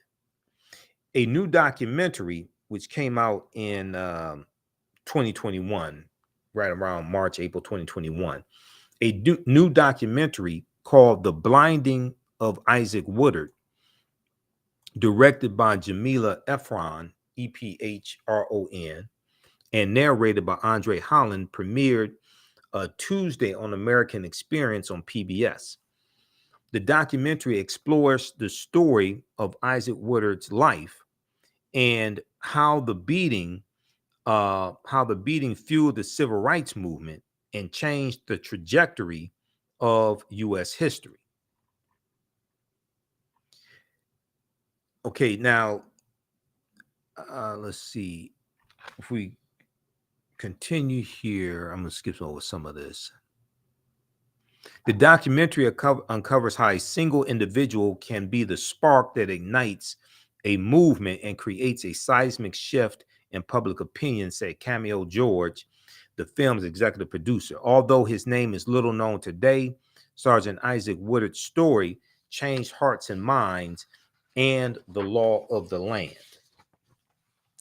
A new documentary, which came out in 2021, right around March, April 2021, a new documentary called The Blinding of Isaac Woodard, directed by Jamila Ephron, Ephron, and narrated by Andre Holland, premiered Tuesday on American Experience on PBS. The documentary explores the story of Isaac Woodard's life and how the beating fueled the civil rights movement and changed the trajectory of U.S. history. Okay, now let's see. If we continue here, I'm going to skip over some of this. The documentary uncovers how a single individual can be the spark that ignites a movement and creates a seismic shift in public opinion, said Camille George, the film's executive producer. Although his name is little known today, Sergeant Isaac Woodard's story changed hearts and minds and the law of the land,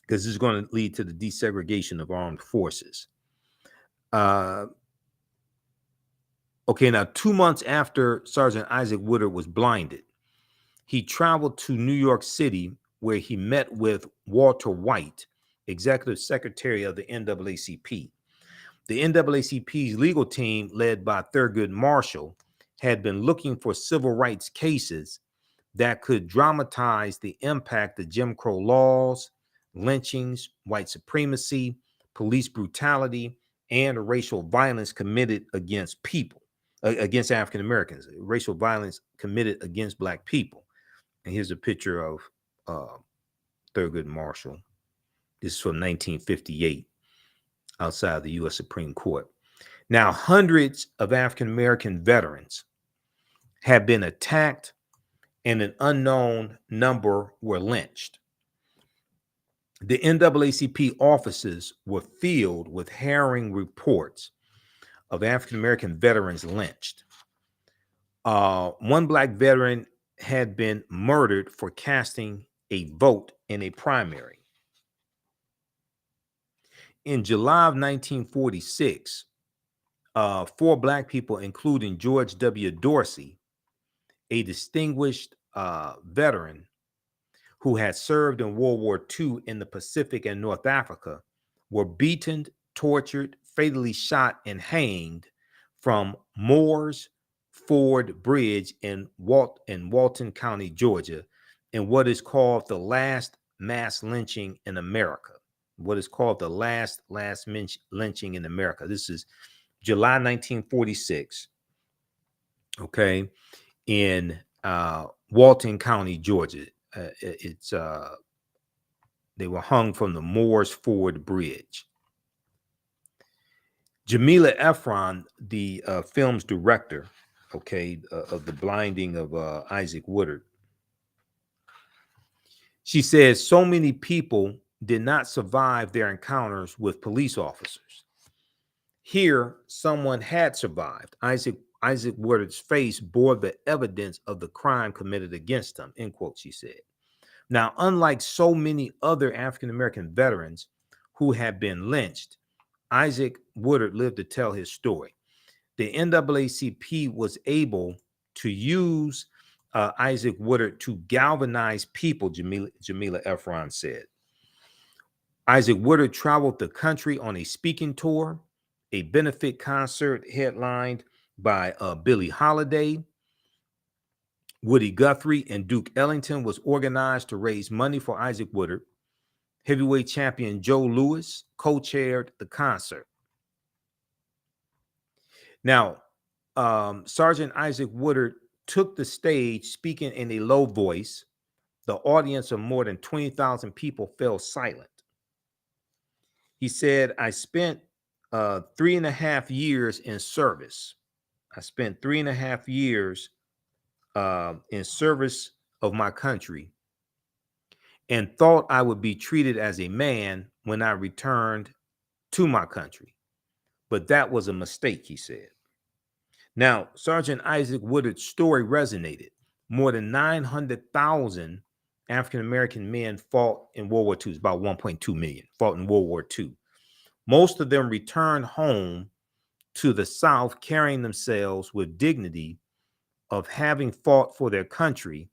because this is going to lead to the desegregation of armed forces. Okay, now 2 months after Sergeant Isaac Woodard was blinded, he traveled to New York City where he met with Walter White, executive secretary of the NAACP. The NAACP's legal team, led by Thurgood Marshall, had been looking for civil rights cases that could dramatize the impact of Jim Crow laws, lynchings, white supremacy, police brutality, and racial violence committed against people, against African Americans, racial violence committed against Black people. And here's a picture of Thurgood Marshall. This is from 1958 outside the U.S. Supreme Court. Now, hundreds of African American veterans have been attacked and an unknown number were lynched. The NAACP offices were filled with harrowing reports of African American veterans lynched. One Black veteran had been murdered for casting a vote in a primary. In July of 1946, 4 Black people, including George W. Dorsey, a distinguished veteran who had served in World War II in the Pacific and North Africa, were beaten, tortured, fatally shot, and hanged from Moore's Ford Bridge in Walton County, Georgia, in what is called the last mass lynching in America. What is called the last lynching in America. This is July 1946, okay, in Walton County, Georgia. They were hung from the Moore's Ford Bridge. Jamila Efron, the film's director, okay, of the blinding of Isaac Woodard, she says so many people did not survive their encounters with police officers. Here, someone had survived. Isaac Woodard's face bore the evidence of the crime committed against him, end quote, she said. Now, unlike so many other African-American veterans who had been lynched, Isaac Woodard lived to tell his story. The NAACP was able to use Isaac Woodard to galvanize people, Jamila Efron said. Isaac Woodard traveled the country on a speaking tour. A benefit concert headlined by Billie Holiday, Woody Guthrie, and Duke Ellington was organized to raise money for Isaac Woodard. Heavyweight champion Joe Louis co-chaired the concert. Now, Sergeant Isaac Woodard took the stage speaking in a low voice. The audience of more than 20,000 people fell silent. He said, I spent 3.5 years in service. I spent 3.5 years in service of my country and thought I would be treated as a man when I returned to my country. But that was a mistake, he said. Now, Sergeant Isaac Woodard's story resonated. More than 900,000 African-American men fought in World War II. It's about 1.2 million fought in World War II. Most of them returned home to the South carrying themselves with dignity of having fought for their country,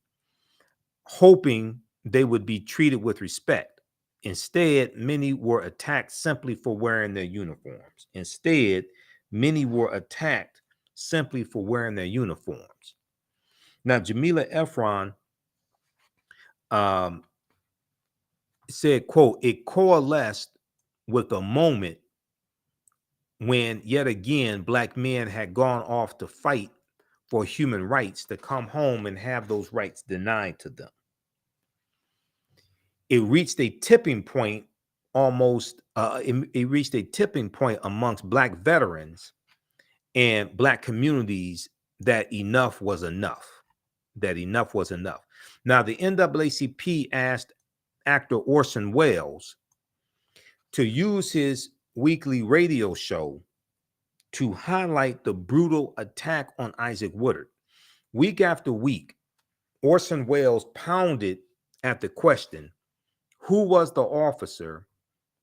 hoping they would be treated with respect. Instead, many were attacked simply for wearing their uniforms. Now, Jamila Efron said, quote, it coalesced with a moment when yet again Black men had gone off to fight for human rights to come home and have those rights denied to them. It reached a tipping point amongst Black veterans and Black communities that enough was enough. Now, the NAACP asked actor Orson Welles to use his weekly radio show to highlight the brutal attack on Isaac Woodard. Week after week, Orson Welles pounded at the question, who was the officer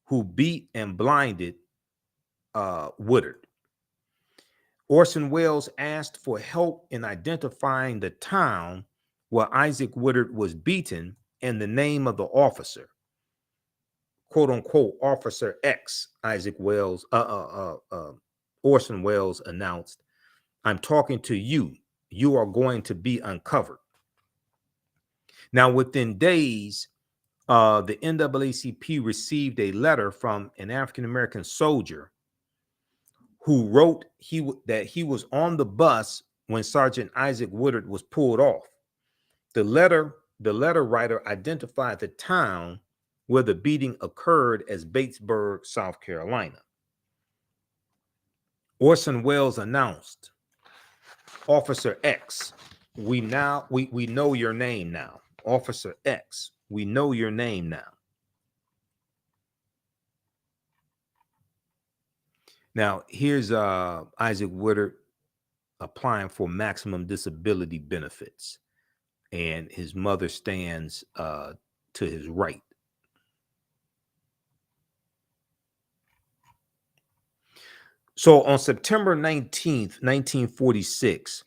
who beat and blinded Woodard? Orson Welles asked for help in identifying the town where Isaac Woodard was beaten and the name of the officer, quote unquote, Officer X. Orson Welles announced, "I'm talking to you. You are going to be uncovered." Now, within days, the NAACP received a letter from an African-American soldier who wrote that he was on the bus when Sergeant Isaac Woodard was pulled off. The letter writer identified the town where the beating occurred as Batesburg, South Carolina. Orson Welles announced, "Officer X, we know your name now. Officer X, we know your name now." Now, here's Isaac Woodard applying for maximum disability benefits, and his mother stands to his right. So on September 19th, 1946,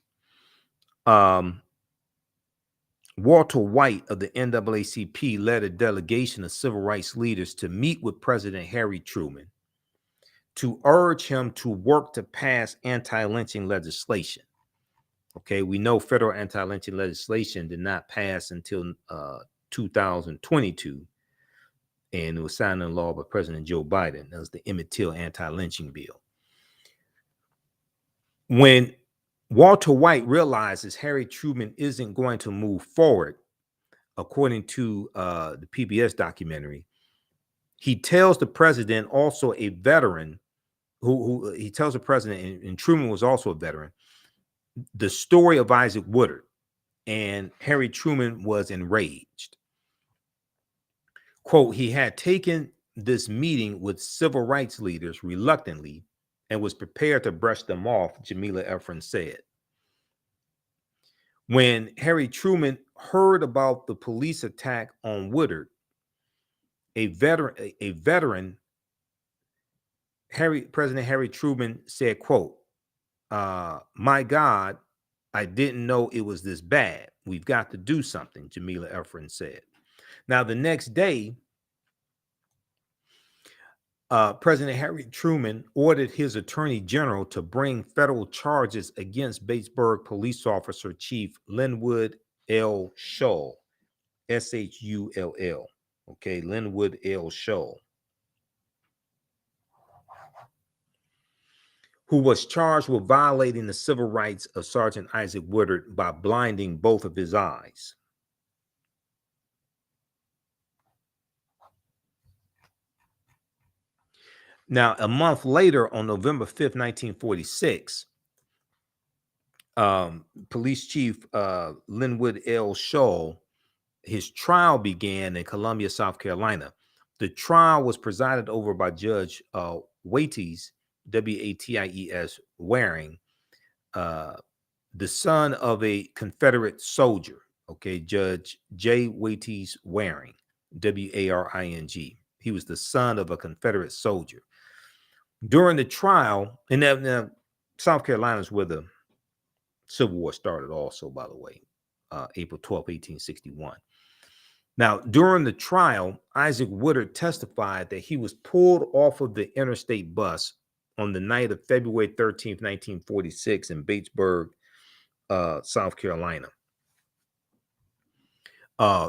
Walter White of the NAACP led a delegation of civil rights leaders to meet with President Harry Truman to urge him to work to pass anti-lynching legislation. Okay, we know federal anti-lynching legislation did not pass until 2022, and it was signed into law by President Joe Biden. That was the Emmett Till anti-lynching bill. When Walter White realizes Harry Truman isn't going to move forward, according to the PBS documentary, he tells the president, also a veteran, who he tells the president, and Truman was also a veteran, the story of Isaac Woodard, and Harry Truman was enraged. Quote, "He had taken this meeting with civil rights leaders reluctantly and was prepared to brush them off," Jamila Efron said. When Harry Truman heard about the police attack on Woodard, President Harry Truman said, quote, "My God, I didn't know it was this bad. We've got to do something," Jamila Efron said. Now, the next day, President Harry Truman ordered his attorney general to bring federal charges against Batesburg police officer Chief Linwood L. Shull, Shull. Okay, Linwood L. Shull, who was charged with violating the civil rights of Sergeant Isaac Woodard by blinding both of his eyes. Now, a month later, on November 5th, 1946, Police Chief Linwood L. Shull, his trial began in Columbia, South Carolina. The trial was presided over by Judge Waities, W-A-T-I-E-S, Waring, the son of a Confederate soldier. Okay, Judge J. Waities Waring, W-A-R-I-N-G. He was the son of a Confederate soldier. During the trial, and now South Carolina is where the Civil War started also, by the way, April 12, 1861. Now, during the trial, Isaac Woodard testified that he was pulled off of the interstate bus on the night of February 13th, 1946 in Batesburg, South Carolina.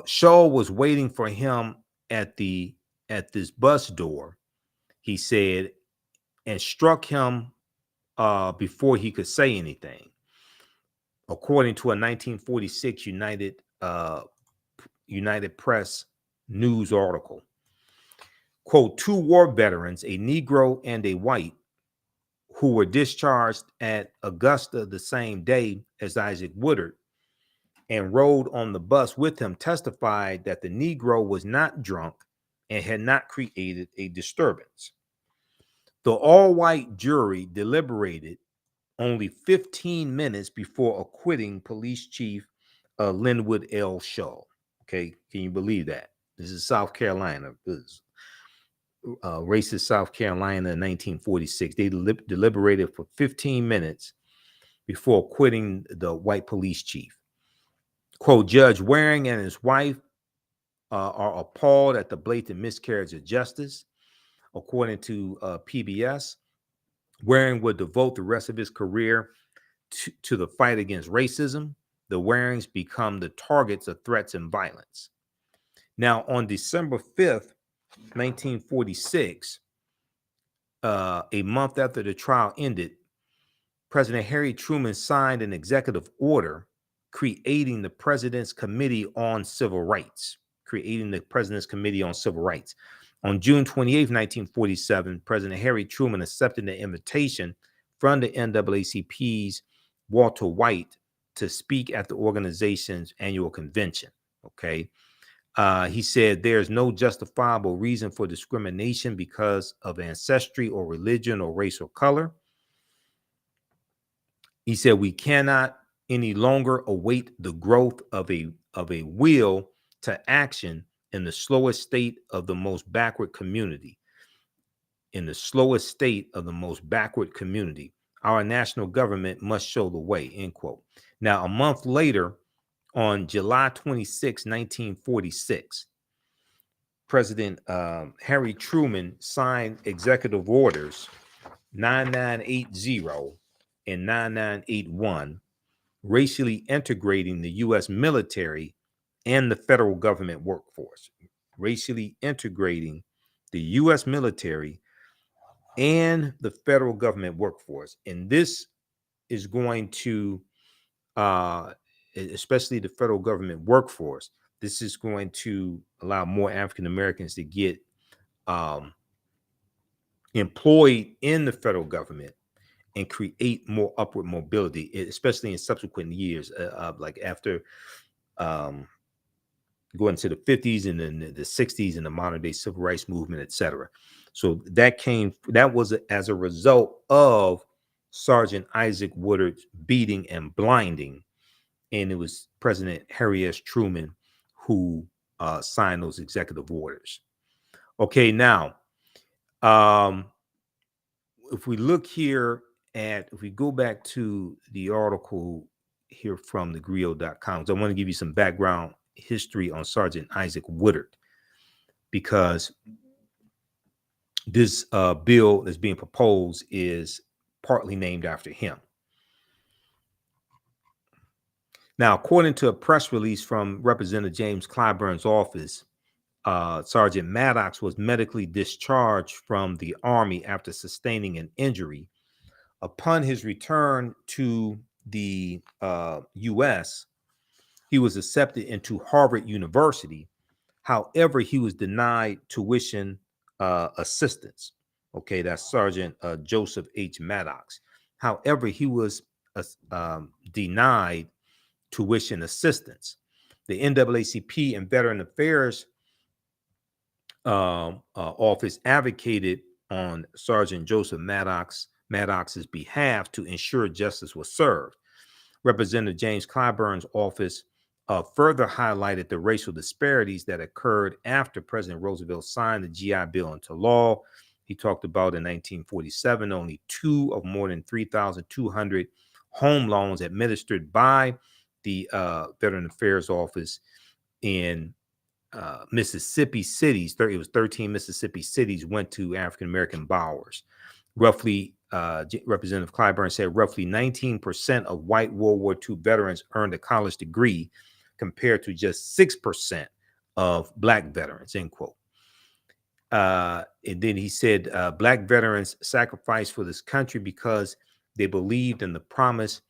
Shull was waiting for him at this bus door, he said, and struck him before he could say anything, according to a 1946 United Press news article. Quote, "Two war veterans, a Negro and a white, who were discharged at Augusta the same day as Isaac Woodard and rode on the bus with him, testified that the Negro was not drunk and had not created a disturbance. The all-white jury deliberated only 15 minutes before acquitting Police Chief Linwood L. Shull." Okay, can you believe that? This is South Carolina. This racist South Carolina in 1946. They deliberated for 15 minutes before quitting the white police chief. Quote, Judge Waring and his wife are appalled at the blatant miscarriage of justice. According to PBS, Waring would devote the rest of his career to the fight against racism. The Warings become the targets of threats and violence. Now, on December 5th, 1946, a month after the trial ended, President Harry Truman signed an executive order creating the President's Committee on Civil Rights. On June 28, 1947, President Harry Truman accepted the invitation from the NAACP's Walter White to speak at the organization's annual convention. Okay. He said there's no justifiable reason for discrimination because of ancestry or religion or race or color. He said we cannot any longer await the growth of a will to action in the slowest state of the most backward community. Our national government must show the way, end quote. Now, a month later, on July 26, 1946, President Harry Truman signed executive orders 9980 and 9981, racially integrating the U.S. military and the federal government workforce. Racially integrating the U.S. military and the federal government workforce. And this is going to, especially the federal government workforce, this is going to allow more African Americans to get employed in the federal government and create more upward mobility, especially in subsequent years, like after going to the 50s and then the 60s and the modern day civil rights movement, etc. So that was as a result of Sergeant Isaac Woodard's beating and blinding. And it was President Harry S. Truman who signed those executive orders. Okay, now, if we look here if we go back to the article here from thegrio.com, I want to give you some background history on Sergeant Isaac Woodard, because this bill that's being proposed is partly named after him. Now, according to a press release from Representative James Clyburn's office, Sergeant Maddox was medically discharged from the Army after sustaining an injury. Upon his return to the U.S., he was accepted into Harvard University. However, he was denied tuition assistance. Okay, that's Sergeant Joseph H. Maddox. However, he was denied tuition assistance. The NAACP and Veteran Affairs office advocated on Sergeant Joseph Maddox's behalf to ensure justice was served. Representative James Clyburn's office further highlighted the racial disparities that occurred after President Roosevelt signed the GI Bill into law. He talked about in 1947, only 2 of more than 3,200 home loans administered by the Veteran Affairs Office in Mississippi cities, it was 13 Mississippi cities, went to African-American borrowers. Roughly, Representative Clyburn said roughly 19% of white World War II veterans earned a college degree compared to just 6% of black veterans, end quote. And then he said black veterans sacrificed for this country because they believed in the promise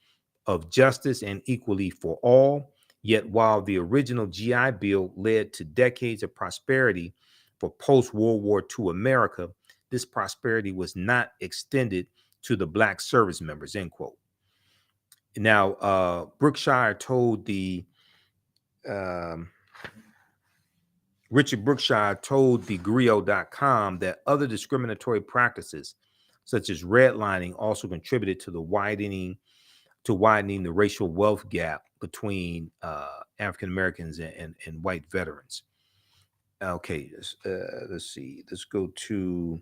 of justice and equality for all. Yet while the original GI Bill led to decades of prosperity for post-World War II America, this prosperity was not extended to the black service members, end quote. Now, Richard Brookshire told thegrio.com that other discriminatory practices, such as redlining, also contributed to widening the racial wealth gap between African Americans and white veterans. Okay, let's see. Let's go to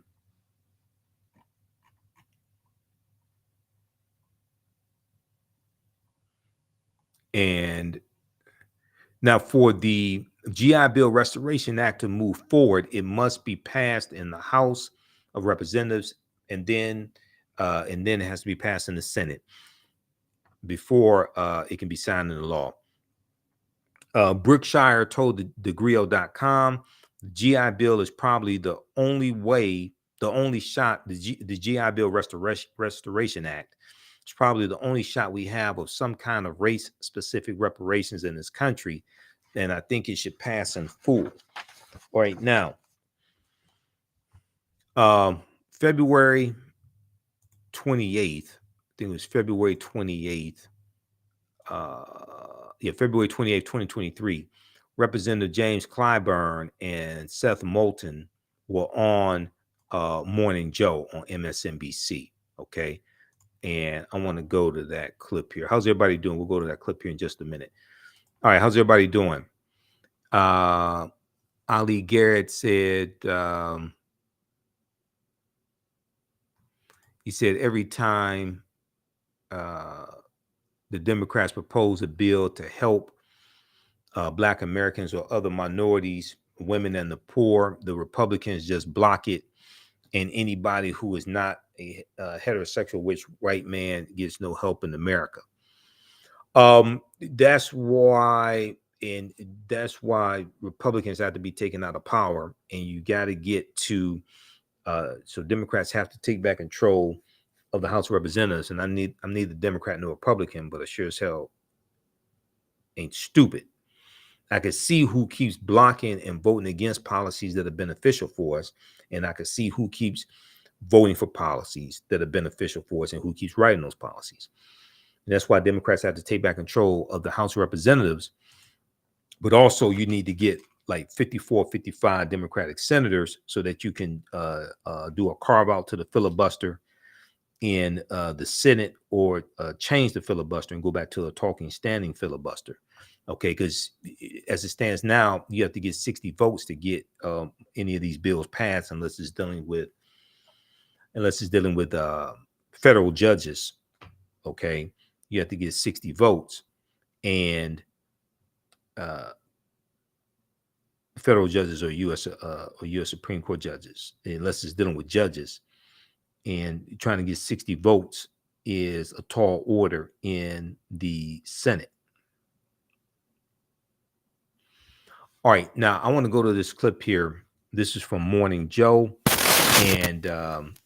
And now for the GI Bill Restoration Act to move forward, it must be passed in the House of Representatives, and then it has to be passed in the Senate before it can be signed into law. Brookshire told Degrio.com, the GI Bill is probably the only way, the only shot, the GI Bill Restoration Act is probably the only shot we have of some kind of race-specific reparations in this country, and I think it should pass in full. All right, now, February 28th, I think it was February 28th, February 28th, 2023, Representative James Clyburn and Seth Moulton were on Morning Joe on MSNBC. Okay. And I want to go to that clip here. How's everybody doing? We'll go to that clip here in just a minute. All right. How's everybody doing? Ali Garrett said, he said, every time the Democrats propose a bill to help Black Americans or other minorities, women and the poor, the Republicans just block it. And anybody who is not a heterosexual white man gets no help in America. That's why Republicans have to be taken out of power, and you got to get to so Democrats have to take back control of the House of Representatives. And I'm neither Democrat nor Republican, but I sure as hell ain't stupid. I can see who keeps blocking and voting against policies that are beneficial for us, and I can see who keeps voting for policies that are beneficial for us and who keeps writing those policies. And that's why Democrats have to take back control of the House of Representatives. But also you need to get like 54, 55 Democratic senators so that you can do a carve out to the filibuster in the Senate, or change the filibuster and go back to a talking standing filibuster. Okay, because as it stands now, you have to get 60 votes to get any of these bills passed, unless it's dealing with federal judges. Okay, you have to get 60 votes, and federal judges or U.S. Supreme Court judges, unless it's dealing with judges, and trying to get 60 votes is a tall order in the Senate. All right, now I want to go to this clip here. This is from Morning Joe, and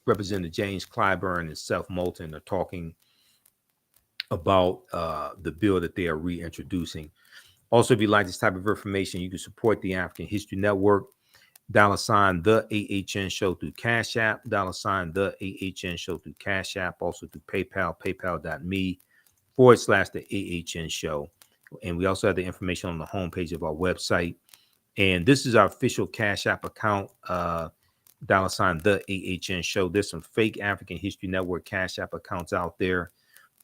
Representative James Clyburn and Seth Moulton are talking about the bill that they are reintroducing. Also, if you like this type of information, you can support the African History Network. $ the AHN Show through Cash App. $ the AHN Show through Cash App. Also through PayPal, paypal.me/the AHN Show. And we also have the information on the homepage of our website. And this is our official Cash App account, $ the AHN Show. There's some fake African History Network Cash App accounts out there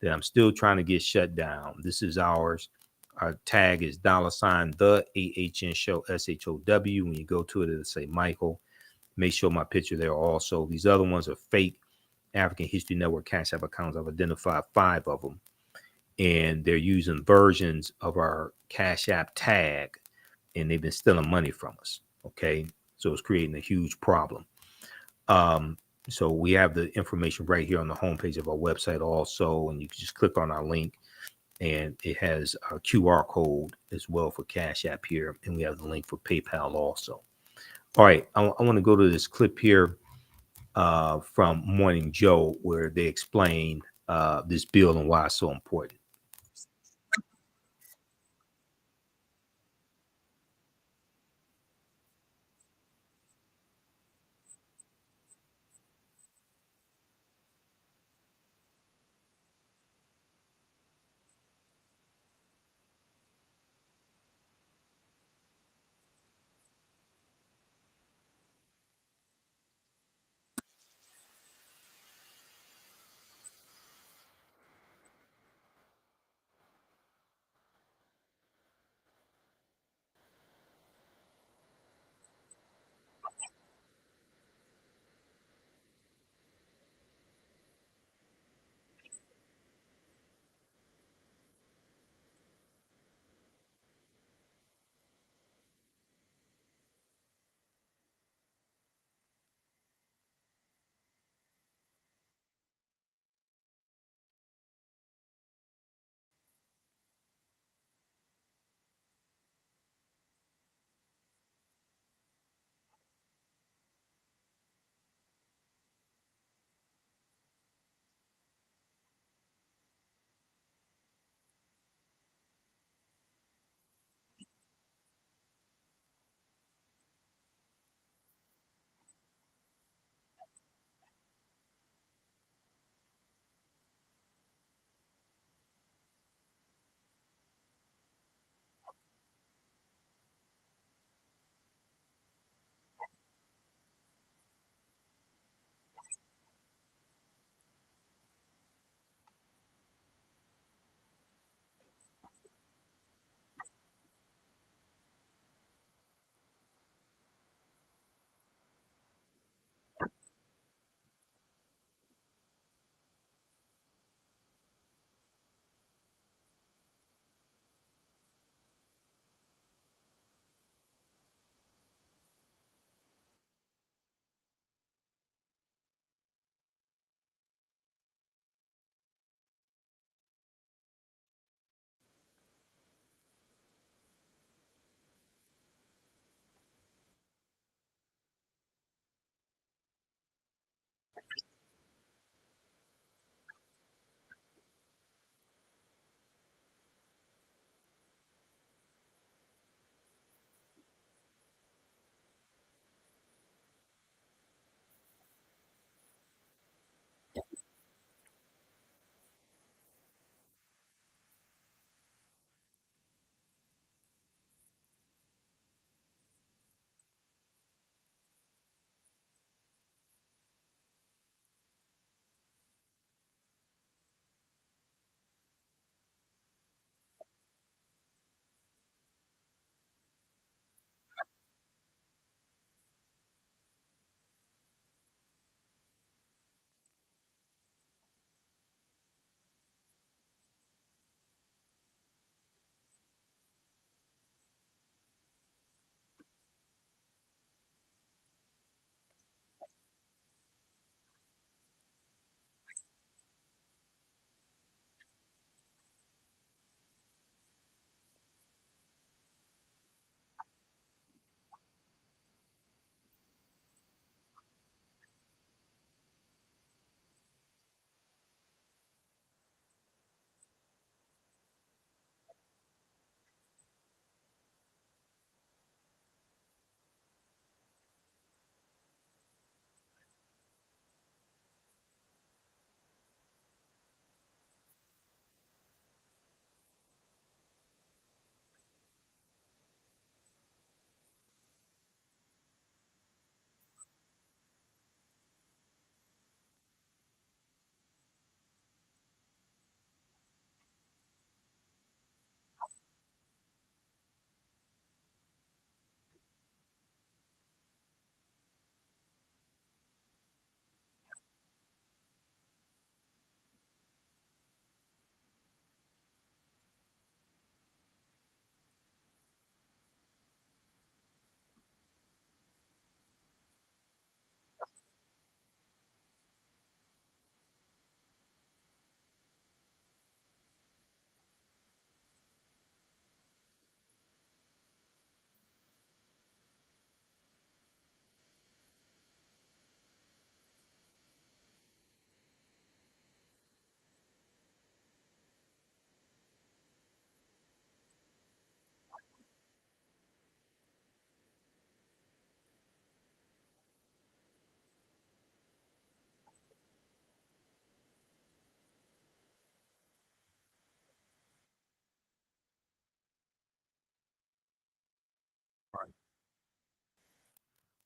that I'm still trying to get shut down. This is ours. Our tag is $ the AHN Show, SHOW. When you go to it, it'll say Michael. Make sure my picture there also. These other ones are fake African History Network Cash App accounts. I've identified 5 of them. And they're using versions of our Cash App tag, and they've been stealing money from us. Okay, so it's creating a huge problem. So we have the information right here on the homepage of our website also, and you can just click on our link, and it has our QR code as well for Cash App here, and we have the link for PayPal also. All right, I want to go to this clip here from Morning Joe, where they explain this bill and why it's so important.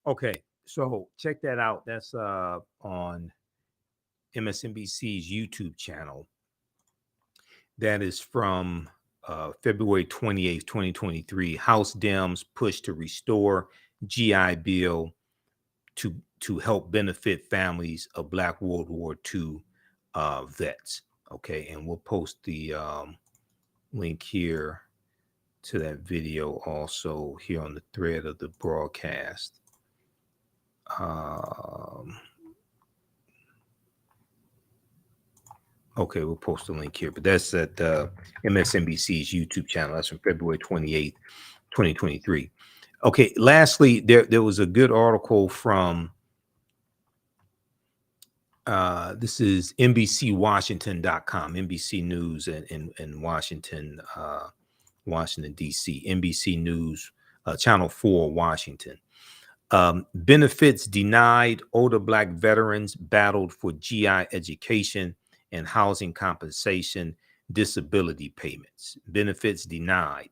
Okay, so check that out. That's on MSNBC's YouTube channel. That is from February 28th, 2023. House Dems push to restore GI Bill to help benefit families of Black World War II vets. Okay, and we'll post the link here to that video also here on the thread of the broadcast. Okay, we'll post the link here, but that's at MSNBC's YouTube channel. That's from February 28th, 2023. Okay, lastly, there was a good article from this is NBCWashington.com, NBC News in Washington, Washington, D.C., NBC News, Channel 4, Washington. Benefits denied. Older Black veterans battled for GI education and housing compensation, disability payments. Benefits denied.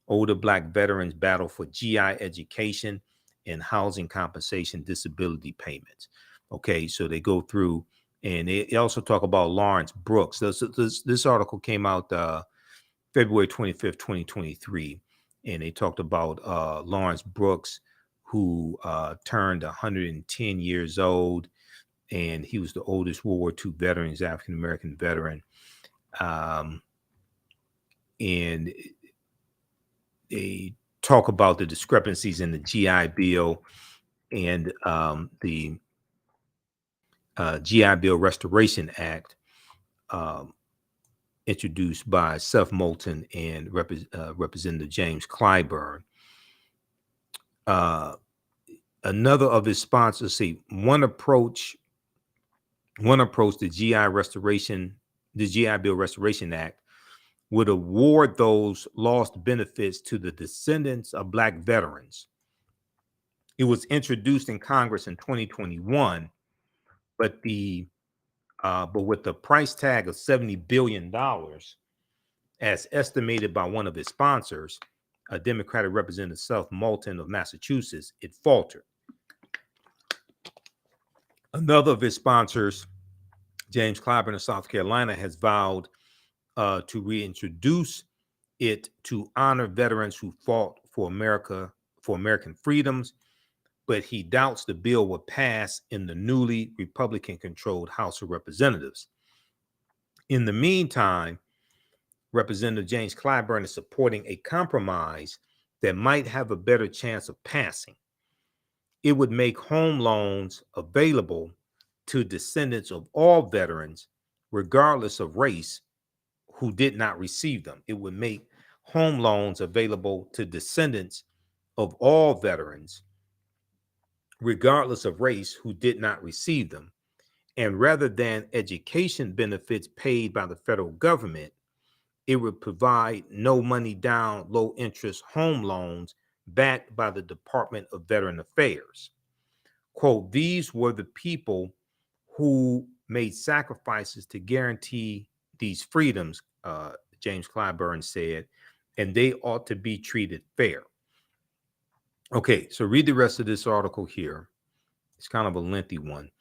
Older Black veterans battle for GI education and housing compensation, disability payments. Okay, so they go through, and they also talk about Lawrence Brooks. This article came out February 25th, 2023, and they talked about Lawrence Brooks, who turned 110 years old, and he was the oldest World War II veteran. He's African-American veteran. And they talk about the discrepancies in the GI Bill and the GI Bill Restoration Act introduced by Seth Moulton and Representative James Clyburn. Another of his sponsors say one approach, the GI Bill Restoration Act would award those lost benefits to the descendants of Black veterans. It was introduced in Congress in 2021, but with the price tag of $70 billion, as estimated by one of his sponsors, a Democratic Representative Seth Moulton of Massachusetts, it faltered. Another of his sponsors, James Clyburn of South Carolina, has vowed to reintroduce it to honor veterans who fought for American freedoms, but he doubts the bill will pass in the newly Republican-controlled House of Representatives. In the meantime, Representative James Clyburn is supporting a compromise that might have a better chance of passing. It would make home loans available to descendants of all veterans, regardless of race, who did not receive them. It would make home loans available to descendants of all veterans, regardless of race, who did not receive them. And rather than education benefits paid by the federal government, it would provide no money down, low interest home loans backed by the Department of Veteran Affairs. Quote, these were the people who made sacrifices to guarantee these freedoms, James Clyburn said, and they ought to be treated fair. Okay, so read the rest of this article here. It's kind of a lengthy one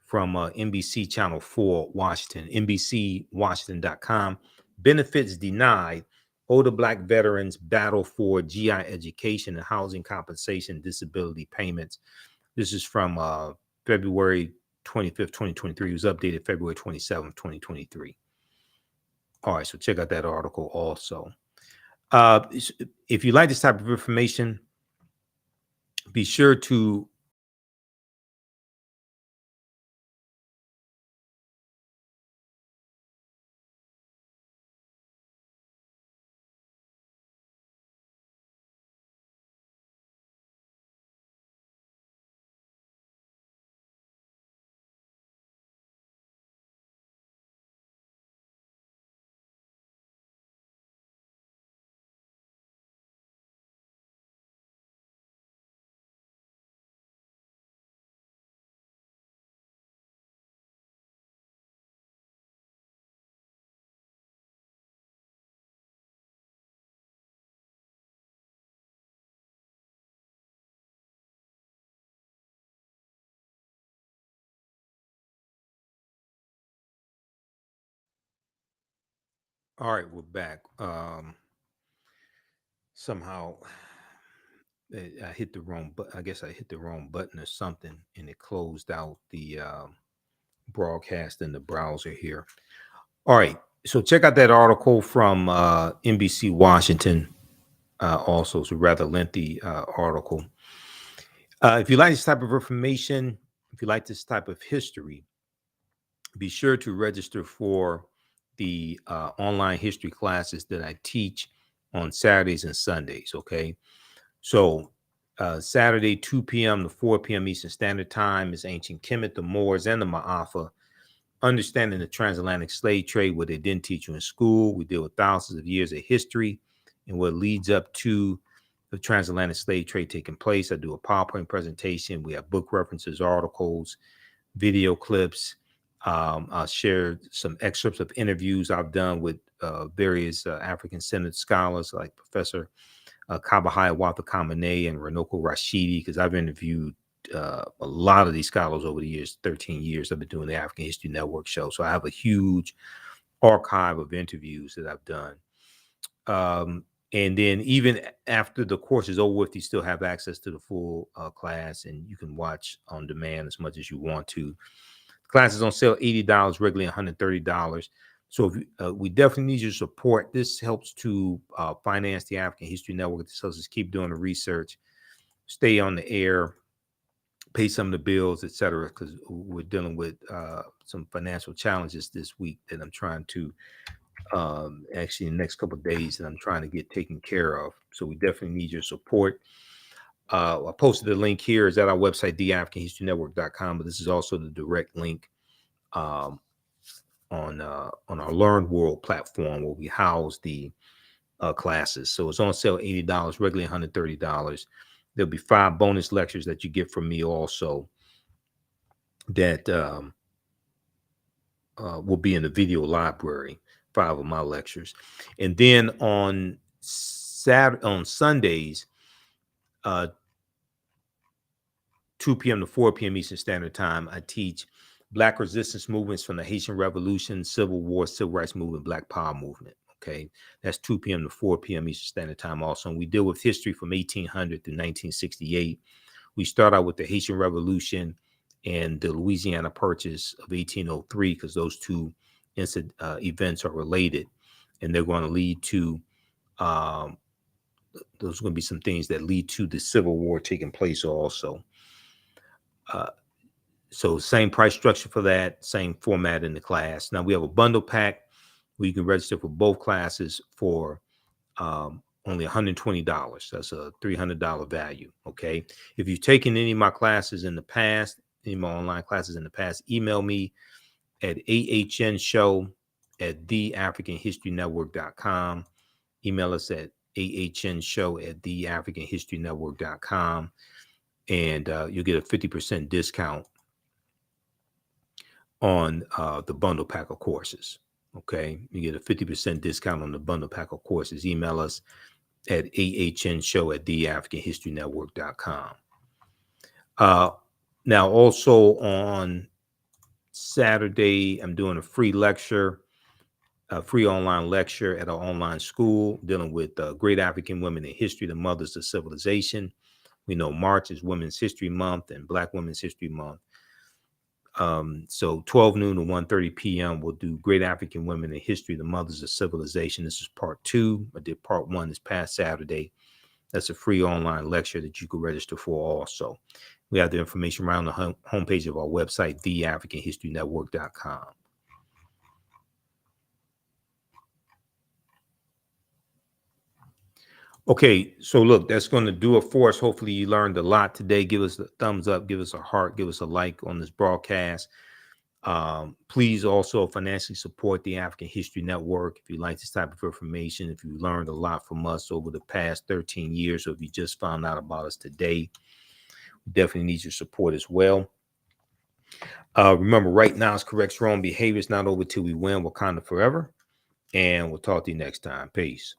from NBC Channel 4, Washington, NBCWashington.com. Benefits denied. Older Black veterans battle for GI education and housing compensation, disability payments. This is from February 25th, 2023. It was updated February 27th, 2023. All right, so check out that article also. If you like this type of information, be sure to All right, we're back. Somehow I hit the wrong, but I guess I hit the wrong button or something, and it closed out the broadcast in the browser here. All right, so check out that article from NBC Washington. Also, it's a rather lengthy article. If you like this type of information, if you like this type of history, be sure to register for the online history classes that I teach on Saturdays and Sundays. Okay. So, Saturday, 2 p.m. to 4 p.m. Eastern Standard Time is Ancient Kemet, the Moors, and the Ma'afa. Understanding the transatlantic slave trade, what they didn't teach you in school. We deal with thousands of years of history and what leads up to the transatlantic slave trade taking place. I do a PowerPoint presentation. We have book references, articles, video clips. I'll share some excerpts of interviews I've done with various African-centered scholars like Professor Kabahaya Wafa-Kamene and Renoko Rashidi, because I've interviewed a lot of these scholars over the years. 13 years I've been doing the African History Network show, so I have a huge archive of interviews that I've done. And then even after the course is over with, you still have access to the full class, and you can watch on demand as much as you want to. The class is on sale $80, regularly $130. So we definitely need your support. This helps to finance the African History Network. This helps us keep doing the research, stay on the air, pay some of the bills, etc. Because we're dealing with some financial challenges this week that I'm trying to actually in the next couple of days that I'm trying to get taken care of. So we definitely need your support. I posted the link here. Is at our website, TheAHNShow.com, but this is also the direct link on our Learn World platform where we house the classes. So it's on sale $80, regularly $130. There'll be 5 bonus lectures that you get from me also that will be in the video library, 5 of my lectures. And then on Sundays, 2 p.m. to 4 p.m. Eastern Standard Time, I teach Black resistance movements from the Haitian Revolution, Civil War, Civil Rights Movement, Black Power Movement. Okay, that's 2 p.m. to 4 p.m. Eastern Standard Time also. And we deal with history from 1800 to 1968. We start out with the Haitian Revolution and the Louisiana Purchase of 1803, because those two events are related, and they're going to lead to those are going to be some things that lead to the Civil War taking place also. So same price structure for that, same format in the class. Now we have a bundle pack where you can register for both classes for only $120. That's a $300 value. Okay. If you've taken any of my classes in the past, any of my online classes in the past, email me at TheAHNShow@TheAfricanHistoryNetwork.com. Email us at TheAHNShow@TheAfricanHistoryNetwork.com, and you'll get a 50% discount on the bundle pack of courses. Okay, you get a 50% discount on the bundle pack of courses. Email us at AHNShow@TheAfricanHistoryNetwork.com. Now, also on Saturday, I'm doing a free lecture, a free online lecture at our online school dealing with great African women in history, the mothers of civilization. We know March is Women's History Month and Black Women's History Month. So 12 noon to 1:30 p.m. we'll do Great African Women in History, the Mothers of Civilization. This is part 2. I did part 1 this past Saturday. That's a free online lecture that you can register for also. We have the information around the homepage of our website, TheAfricanHistoryNetwork.com. Okay, so look, that's going to do it for us. Hopefully you learned a lot today. Give us a thumbs up, give us a heart, give us a like on this broadcast. Please also financially support the African History Network if you like this type of information, if you learned a lot from us over the past 13 years, or if you just found out about us today. We definitely need your support as well. Remember, right now is correct wrong behavior. It's not over till we win. Wakanda forever. And we'll talk to you next time. Peace.